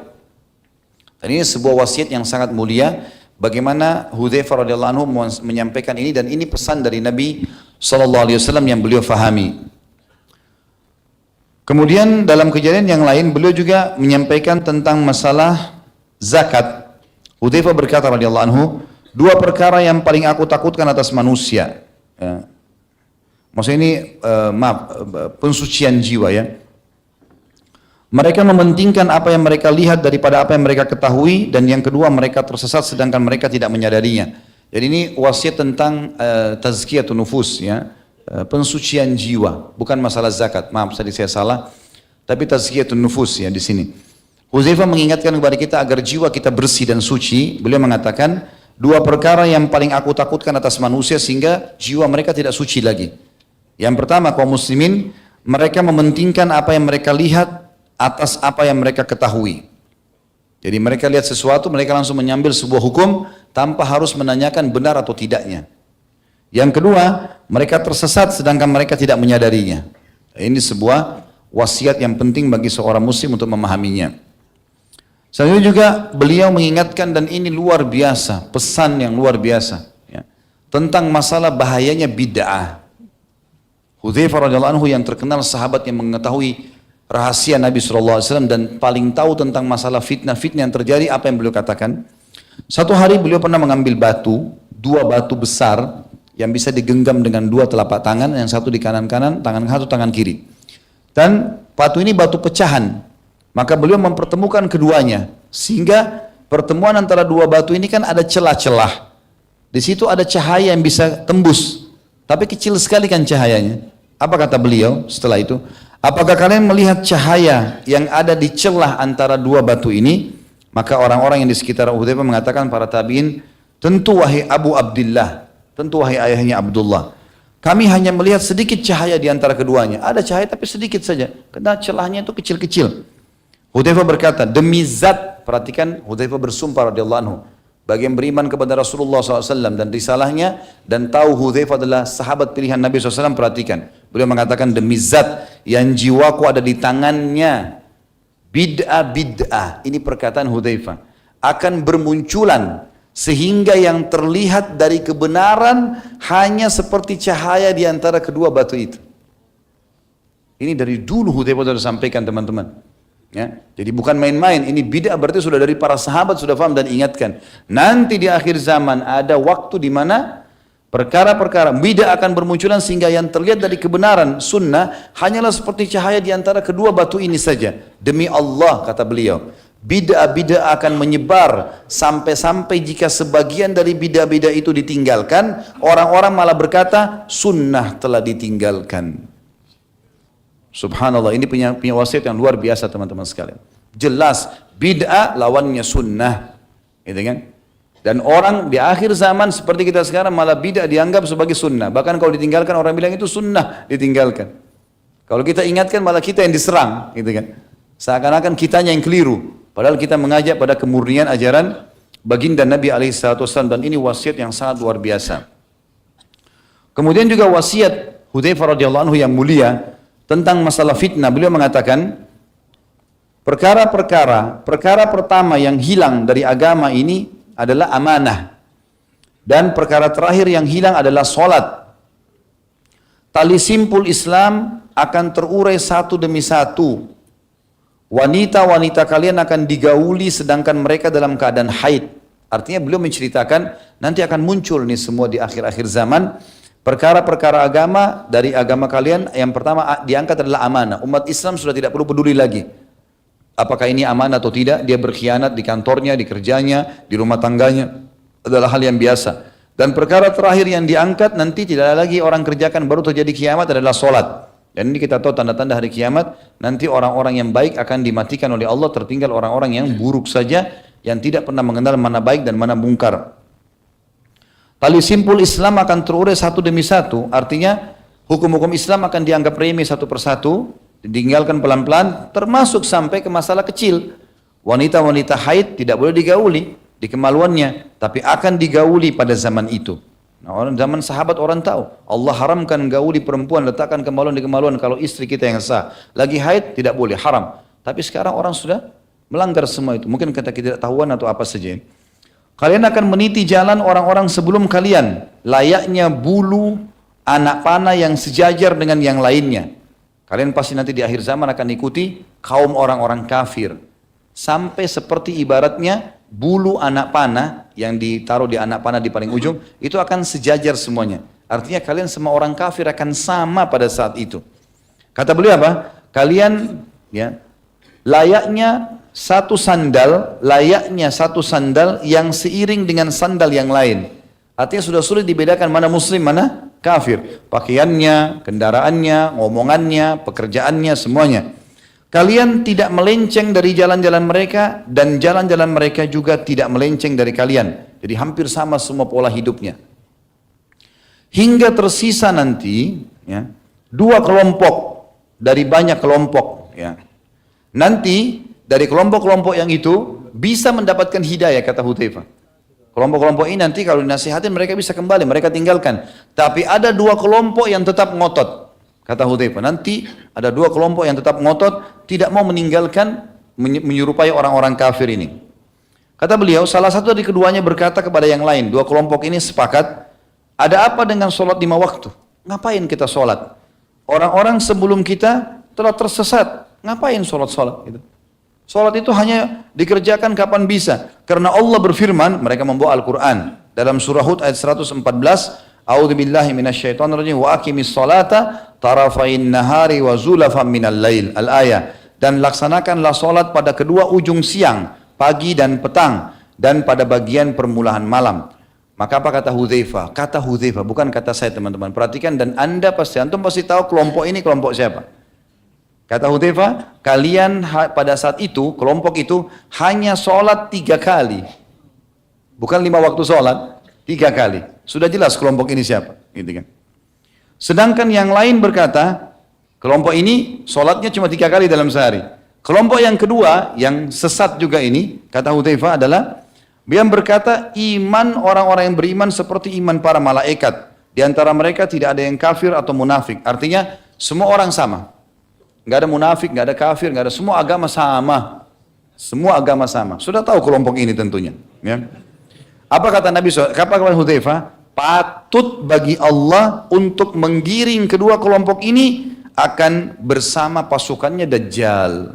Dan ini sebuah wasiat yang sangat mulia. Bagaimana Hudzaifah radhiyallahu anhu menyampaikan ini, dan ini pesan dari Nabi SAW yang beliau fahami. Kemudian dalam kejadian yang lain beliau juga menyampaikan tentang masalah zakat. Hudzaifah berkata radhiyallahu anhu, dua perkara yang paling aku takutkan atas manusia. Ya. Maksudnya ini pensucian jiwa ya. Mereka mementingkan apa yang mereka lihat daripada apa yang mereka ketahui, dan yang kedua mereka tersesat sedangkan mereka tidak menyadarinya. Jadi ini wasiat tentang tazkiyatun nufus ya, pensucian jiwa, bukan masalah zakat. Maaf tadi saya salah, tapi tazkiyatun nufus ya di sini. Hudzaifah mengingatkan kepada kita agar jiwa kita bersih dan suci. Beliau mengatakan dua perkara yang paling aku takutkan atas manusia sehingga jiwa mereka tidak suci lagi. Yang pertama, kaum muslimin mereka mementingkan apa yang mereka lihat atas apa yang mereka ketahui. Jadi mereka lihat sesuatu, mereka langsung mengambil sebuah hukum tanpa harus menanyakan benar atau tidaknya. Yang kedua, mereka tersesat sedangkan mereka tidak menyadarinya. Ini sebuah wasiat yang penting bagi seorang muslim untuk memahaminya. Selanjutnya juga beliau mengingatkan, dan ini luar biasa, pesan yang luar biasa ya, tentang masalah bahayanya bid'ah. Hudzaifah radhiyallahu anhu yang terkenal sahabat yang mengetahui rahasia Nabi SAW dan paling tahu tentang masalah fitnah-fitnah yang terjadi, apa yang beliau katakan. Satu hari beliau pernah mengambil dua batu besar yang bisa digenggam dengan dua telapak tangan, yang satu di kanan-kanan, tangan kiri. Dan batu ini batu pecahan. Maka beliau mempertemukan keduanya, sehingga pertemuan antara dua batu ini kan ada celah-celah. Di situ ada cahaya yang bisa tembus, tapi kecil sekali kan cahayanya. Apa kata beliau setelah itu? apakah kalian melihat cahaya yang ada di celah antara dua batu ini? Maka orang-orang yang di sekitar Hudzaifah mengatakan, para tabi'in, tentu wahai Abu Abdullah, tentu wahai ayahnya Abdullah, kami hanya melihat sedikit cahaya di antara keduanya. Ada cahaya tapi sedikit saja, karena celahnya itu kecil-kecil. Hudzaifah berkata, demi zat, perhatikan Hudzaifah bersumpah radhiyallahu anhu, bagi yang beriman kepada Rasulullah SAW dan risalahnya, dan tahu Hudzaifah adalah sahabat pilihan Nabi SAW, perhatikan. Beliau mengatakan, demi zat yang jiwaku ada di tangannya, bid'ah, ini perkataan Hudzaifah, akan bermunculan sehingga yang terlihat dari kebenaran hanya seperti cahaya di antara kedua batu itu. Ini dari dulu Hudzaifah sudah sampaikan, teman-teman. Ya, jadi bukan main-main, ini bid'ah berarti sudah dari para sahabat sudah paham dan ingatkan. Nanti di akhir zaman ada waktu di mana perkara-perkara bid'ah akan bermunculan sehingga yang terlihat dari kebenaran sunnah hanyalah seperti cahaya di antara kedua batu ini saja. Demi Allah, kata beliau, bid'ah akan menyebar sampai-sampai jika sebagian dari bid'ah itu ditinggalkan, orang-orang malah berkata sunnah telah ditinggalkan. Subhanallah, ini punya wasiat yang luar biasa, teman-teman sekalian. Jelas bid'ah lawannya sunnah, gitu kan? Dan orang di akhir zaman seperti kita sekarang malah bid'ah dianggap sebagai sunnah. Bahkan kalau ditinggalkan orang bilang itu sunnah, ditinggalkan. Kalau kita ingatkan malah kita yang diserang, gitu kan? Seakan-akan kitanya yang keliru. Padahal kita mengajak pada kemurnian ajaran baginda Nabi SAW, dan ini wasiat yang sangat luar biasa. Kemudian juga wasiat Hudzaifah radhiyallahu anhu yang mulia tentang masalah fitnah. Beliau mengatakan, perkara pertama yang hilang dari agama ini adalah amanah. Dan perkara terakhir yang hilang adalah solat. Tali simpul Islam akan terurai satu demi satu. Wanita-wanita kalian akan digauli sedangkan mereka dalam keadaan haid. Artinya beliau menceritakan nanti akan muncul nih semua di akhir-akhir zaman. Perkara-perkara agama, dari agama kalian yang pertama diangkat adalah amanah. Umat Islam sudah tidak perlu peduli lagi apakah ini amanah atau tidak. Dia berkhianat di kantornya, di kerjanya, di rumah tangganya, adalah hal yang biasa. Dan perkara terakhir yang diangkat nanti tidak ada lagi orang kerjakan, baru terjadi kiamat, adalah solat. Dan ini kita tahu tanda-tanda hari kiamat, nanti orang-orang yang baik akan dimatikan oleh Allah, tertinggal orang-orang yang buruk saja, yang tidak pernah mengenal mana baik dan mana mungkar. Tali simpul Islam akan terurai satu demi satu, artinya hukum-hukum Islam akan dianggap remeh satu persatu, ditinggalkan pelan-pelan, termasuk sampai ke masalah kecil. Wanita-wanita haid tidak boleh digauli di kemaluannya, tapi akan digauli pada zaman itu. Nah, orang zaman sahabat orang tahu, Allah haramkan gauli perempuan, letakkan kemaluan di kemaluan kalau istri kita yang sah. Lagi haid tidak boleh, haram. Tapi sekarang orang sudah melanggar semua itu. Mungkin kata kita tidak tahuan atau apa saja. Kalian akan meniti jalan orang-orang sebelum kalian, layaknya bulu anak panah yang sejajar dengan yang lainnya. Kalian pasti nanti di akhir zaman akan ikuti kaum orang-orang kafir. Sampai seperti ibaratnya bulu anak panah yang ditaruh di anak panah di paling ujung, itu akan sejajar semuanya. Artinya kalian semua orang kafir akan sama pada saat itu. Kata beliau apa? Kalian ya layaknya satu sandal yang seiring dengan sandal yang lain. Artinya sudah sulit dibedakan mana muslim, mana kafir. Pakaiannya, kendaraannya, ngomongannya, pekerjaannya, semuanya. Kalian tidak melenceng dari jalan-jalan mereka, dan jalan-jalan mereka juga tidak melenceng dari kalian. Jadi hampir sama semua pola hidupnya. Hingga tersisa nanti ya, dua kelompok dari banyak kelompok. Ya. Nanti dari kelompok-kelompok yang itu bisa mendapatkan hidayah, kata Hudzaifah. Kelompok-kelompok ini nanti kalau dinasihatin mereka bisa kembali, mereka tinggalkan. Tapi ada dua kelompok yang tetap ngotot, kata Hudzaifah. Nanti ada dua kelompok yang tetap ngotot, tidak mau meninggalkan, menyerupai orang-orang kafir ini. Kata beliau, salah satu dari keduanya berkata kepada yang lain, dua kelompok ini sepakat, ada apa dengan sholat 5 waktu? Ngapain kita sholat? Orang-orang sebelum kita telah tersesat, ngapain sholat-sholat? Gitu. Sholat itu hanya dikerjakan kapan bisa. Karena Allah berfirman, mereka membawa Al-Quran. Dalam surah Hud ayat 114, A'udzubillahi minasyaitonirrajim wa aqimis sholata tarafain nahari wa zulafan minal lail. Al-ayah. Dan laksanakanlah sholat pada kedua ujung siang, pagi dan petang, dan pada bagian permulaan malam. Maka apa kata Hudzaifah? Kata Hudzaifah, bukan kata saya, teman-teman. Perhatikan, dan antum pasti tahu kelompok ini kelompok siapa. Kata Hudzaifah, kalian pada saat itu, kelompok itu hanya sholat 3 kali. Bukan 5 waktu sholat, 3 kali. Sudah jelas kelompok ini siapa. Gitu kan. Sedangkan yang lain berkata, kelompok ini sholatnya cuma 3 kali dalam sehari. Kelompok yang kedua, yang sesat juga ini, kata Hudzaifah adalah, dia berkata, iman orang-orang yang beriman seperti iman para malaikat. Di antara mereka tidak ada yang kafir atau munafik. Artinya, semua orang sama. Nggak ada munafik, nggak ada kafir, nggak ada, semua agama sama. Semua agama sama. Sudah tahu kelompok ini tentunya. Ya. Apa kata Nabi SAW? Apa kata Hudzaifah? Patut bagi Allah untuk menggiring kedua kelompok ini akan bersama pasukannya Dajjal.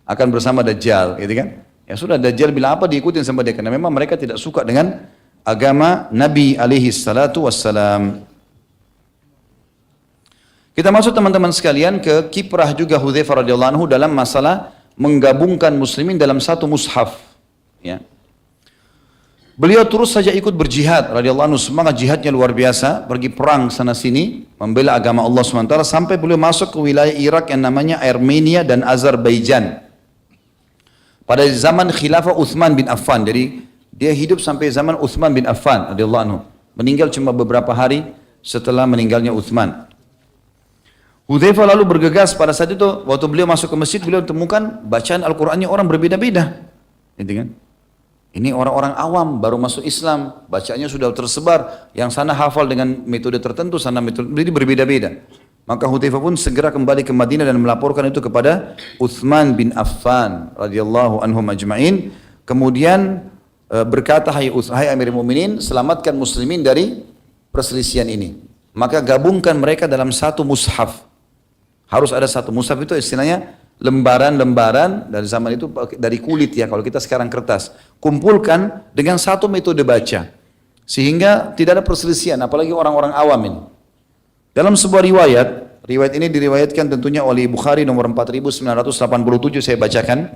Akan bersama Dajjal, gitu kan? Ya sudah, Dajjal bilang apa diikutin sama dia, karena memang mereka tidak suka dengan agama Nabi alaihi salatu wassalam. Kita masuk teman-teman sekalian ke kiprah juga Hudzaifah radhiyallahu anhu dalam masalah menggabungkan muslimin dalam satu mushaf. Ya. Beliau terus saja ikut berjihad radhiyallahu anhu, semangat jihadnya luar biasa, pergi perang sana sini, membela agama Allah SWT sampai beliau masuk ke wilayah Irak yang namanya Armenia dan Azerbaijan. Pada zaman khilafah Uthman bin Affan, jadi dia hidup sampai zaman Uthman bin Affan radhiyallahu anhu. Meninggal cuma beberapa hari setelah meninggalnya Uthman. Hudzaifah lalu bergegas pada saat itu, waktu beliau masuk ke masjid, beliau temukan bacaan Al-Qur'annya orang berbeda-beda. Gitu kan? Ini orang-orang awam baru masuk Islam, bacaannya sudah tersebar, yang sana hafal dengan metode tertentu, sana metode, jadi berbeda-beda. Maka Hudzaifah pun segera kembali ke Madinah dan melaporkan itu kepada Uthman bin Affan radhiyallahu anhum ajma'in. Kemudian berkata, hai Amirul Mukminin, selamatkan muslimin dari perselisihan ini. Maka gabungkan mereka dalam satu mushaf. Harus ada satu mushaf, itu istilahnya lembaran-lembaran dari zaman itu dari kulit ya, kalau kita sekarang kertas. Kumpulkan dengan satu metode baca. Sehingga tidak ada perselisihan, apalagi orang-orang awam ini. Dalam sebuah riwayat ini diriwayatkan tentunya oleh Bukhari nomor 4987, saya bacakan.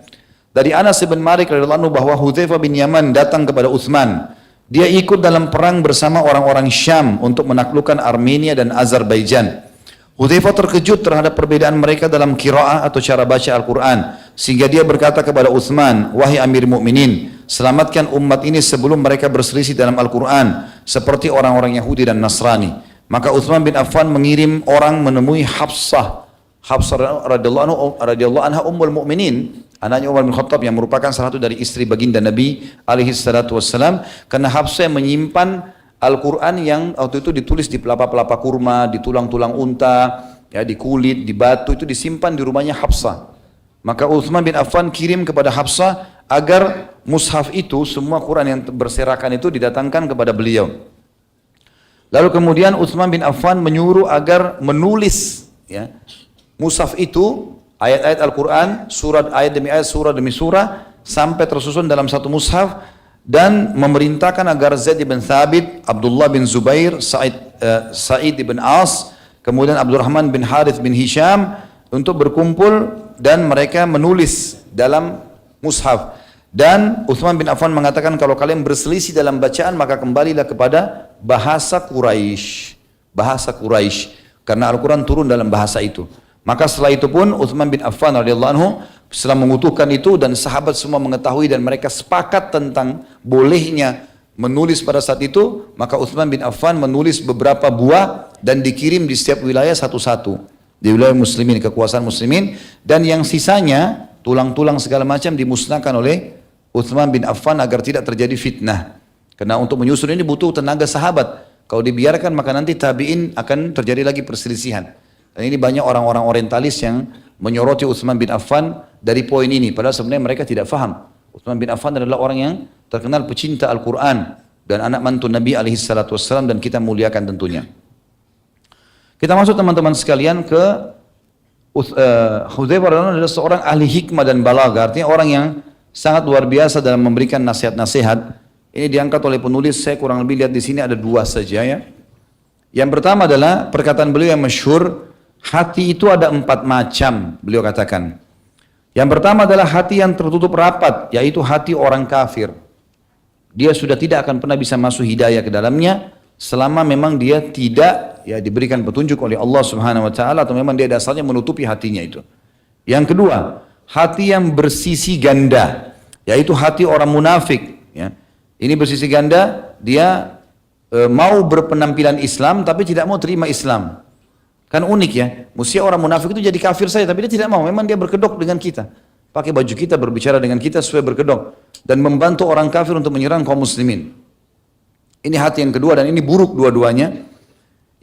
Dari Anas bin Malik radhiyallahu anhu bahwa Hudzaifah bin Yaman datang kepada Uthman. Dia ikut dalam perang bersama orang-orang Syam untuk menaklukkan Armenia dan Azerbaijan. Hudzaifah terkejut terhadap perbedaan mereka dalam qiraah atau cara baca Al-Quran. Sehingga dia berkata kepada Uthman, wahai Amir Mukminin, selamatkan umat ini sebelum mereka berselisih dalam Al-Quran. Seperti orang-orang Yahudi dan Nasrani. Maka Uthman bin Affan mengirim orang menemui Hafsah. Hafsah radhiyallahu anha ummul mukminin, anaknya Umar bin Khattab yang merupakan salah satu dari istri baginda Nabi alaihi salatu wassalam. Karena Hafsah menyimpan Al-Quran yang waktu itu ditulis di pelapa-pelapa kurma, di tulang-tulang unta, ya, di kulit, di batu, itu disimpan di rumahnya Hafsah. Maka Uthman bin Affan kirim kepada Hafsah agar mushaf itu, semua Quran yang berserakan itu didatangkan kepada beliau. Lalu kemudian Uthman bin Affan menyuruh agar menulis ya, mushaf itu, ayat-ayat Al-Quran, surat ayat demi ayat, surah demi surah, sampai tersusun dalam satu mushaf, dan memerintahkan agar Zaid bin Thabit, Abdullah bin Zubair, Sa'id bin As, kemudian Abdurrahman bin Harith bin Hisham untuk berkumpul dan mereka menulis dalam mushaf. Dan Uthman bin Affan mengatakan, kalau kalian berselisih dalam bacaan maka kembalilah kepada bahasa Quraisy. Bahasa Quraisy, karena Al-Quran turun dalam bahasa itu. Maka setelah itu pun Uthman bin Affan radhiyallahu anhu setelah mengutuhkan itu, dan sahabat semua mengetahui dan mereka sepakat tentang bolehnya menulis pada saat itu, maka Uthman bin Affan menulis beberapa buah dan dikirim di setiap wilayah satu-satu. Di wilayah muslimin, kekuasaan muslimin, dan yang sisanya tulang-tulang segala macam dimusnahkan oleh Uthman bin Affan agar tidak terjadi fitnah. Karena untuk menyusun ini butuh tenaga sahabat. Kalau dibiarkan maka nanti tabi'in akan terjadi lagi perselisihan. Dan ini banyak orang-orang orientalis yang menyoroti Uthman bin Affan dari poin ini. Padahal sebenarnya mereka tidak faham. Uthman bin Affan adalah orang yang terkenal pecinta Al-Quran. Dan anak mantu Nabi SAW, dan kita muliakan tentunya. Kita masuk teman-teman sekalian ke Hudzaifah adalah seorang ahli hikmah dan balaghah. Artinya orang yang sangat luar biasa dalam memberikan nasihat-nasihat. Ini diangkat oleh penulis, saya kurang lebih lihat di sini ada 2 saja ya. Yang pertama adalah perkataan beliau yang masyhur, hati itu ada 4 macam, beliau katakan. Yang pertama adalah hati yang tertutup rapat, yaitu hati orang kafir. Dia sudah tidak akan pernah bisa masuk hidayah ke dalamnya selama memang dia tidak ya diberikan petunjuk oleh Allah Subhanahu wa taala atau memang dia dasarnya menutupi hatinya itu. Yang kedua, hati yang bersisi ganda, yaitu hati orang munafik ya. Ini bersisi ganda, dia mau berpenampilan Islam tapi tidak mau terima Islam. Kan unik ya, mestinya orang munafik itu jadi kafir saja tapi dia tidak mau, memang dia berkedok dengan kita. Pakai baju kita, berbicara dengan kita sesuai berkedok dan membantu orang kafir untuk menyerang kaum muslimin. Ini hati yang kedua dan ini buruk dua-duanya.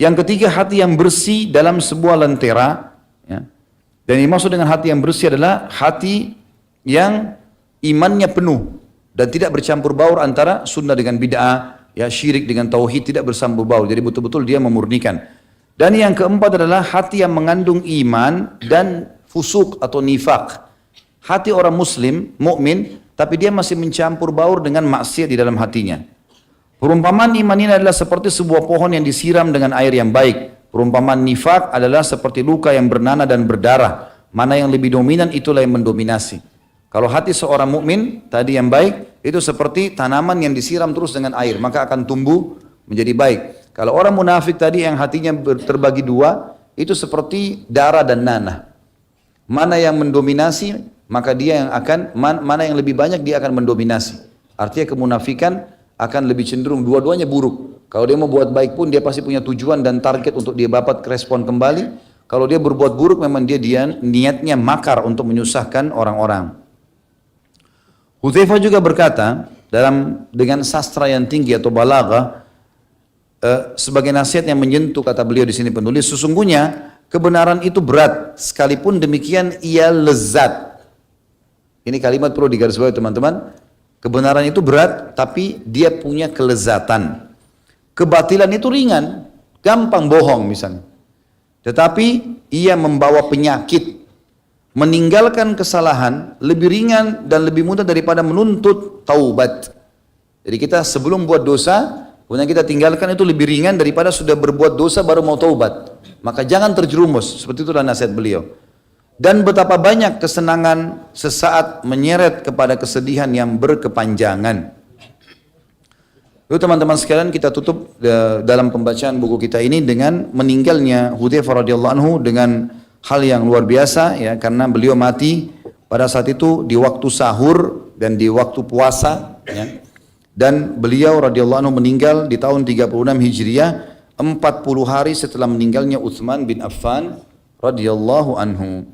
Yang ketiga, hati yang bersih dalam sebuah lentera. Ya. Dan yang dimaksud dengan hati yang bersih adalah hati yang imannya penuh dan tidak bercampur baur antara sunnah dengan bid'ah, ya syirik dengan tauhid, tidak bercampur baur. Jadi betul-betul dia memurnikan. Dan yang keempat adalah hati yang mengandung iman dan fusuk atau nifak. Hati orang muslim, mukmin, tapi dia masih mencampur baur dengan maksiat di dalam hatinya. Perumpamaan iman ini adalah seperti sebuah pohon yang disiram dengan air yang baik. Perumpamaan nifak adalah seperti luka yang bernanah dan berdarah. Mana yang lebih dominan itulah yang mendominasi. Kalau hati seorang mukmin tadi yang baik itu seperti tanaman yang disiram terus dengan air, maka akan tumbuh menjadi baik. Kalau orang munafik tadi yang hatinya terbagi dua, itu seperti darah dan nanah. Mana yang mendominasi, maka dia yang akan, mana yang lebih banyak dia akan mendominasi. Artinya kemunafikan akan lebih cenderung dua-duanya buruk. Kalau dia mau buat baik pun dia pasti punya tujuan dan target untuk dia dapat respon kembali. Kalau dia berbuat buruk memang dia niatnya makar untuk menyusahkan orang-orang. Hudzaifah juga berkata dengan sastra yang tinggi atau balaghah sebagai nasihat yang menyentuh, kata beliau di sini penulis, sesungguhnya kebenaran itu berat, sekalipun demikian ia lezat. Ini kalimat perlu digarisbawahi teman-teman. Kebenaran itu berat, tapi dia punya kelezatan. Kebatilan itu ringan, gampang bohong misalnya. Tetapi ia membawa penyakit. Meninggalkan kesalahan lebih ringan dan lebih mudah daripada menuntut taubat. Jadi kita sebelum buat dosa, kemudian kita tinggalkan itu lebih ringan daripada sudah berbuat dosa baru mau taubat. Maka jangan terjerumus, seperti itulah nasihat beliau. Dan betapa banyak kesenangan sesaat menyeret kepada kesedihan yang berkepanjangan. Lalu teman-teman sekalian, kita tutup dalam pembacaan buku kita ini dengan meninggalnya Hudzaifah radhiyallahu anhu dengan hal yang luar biasa ya, karena beliau mati pada saat itu di waktu sahur dan di waktu puasa ya. Dan beliau radhiyallahu anhu meninggal di tahun 36 Hijriah, 40 hari setelah meninggalnya Utsman bin Affan radhiyallahu anhu.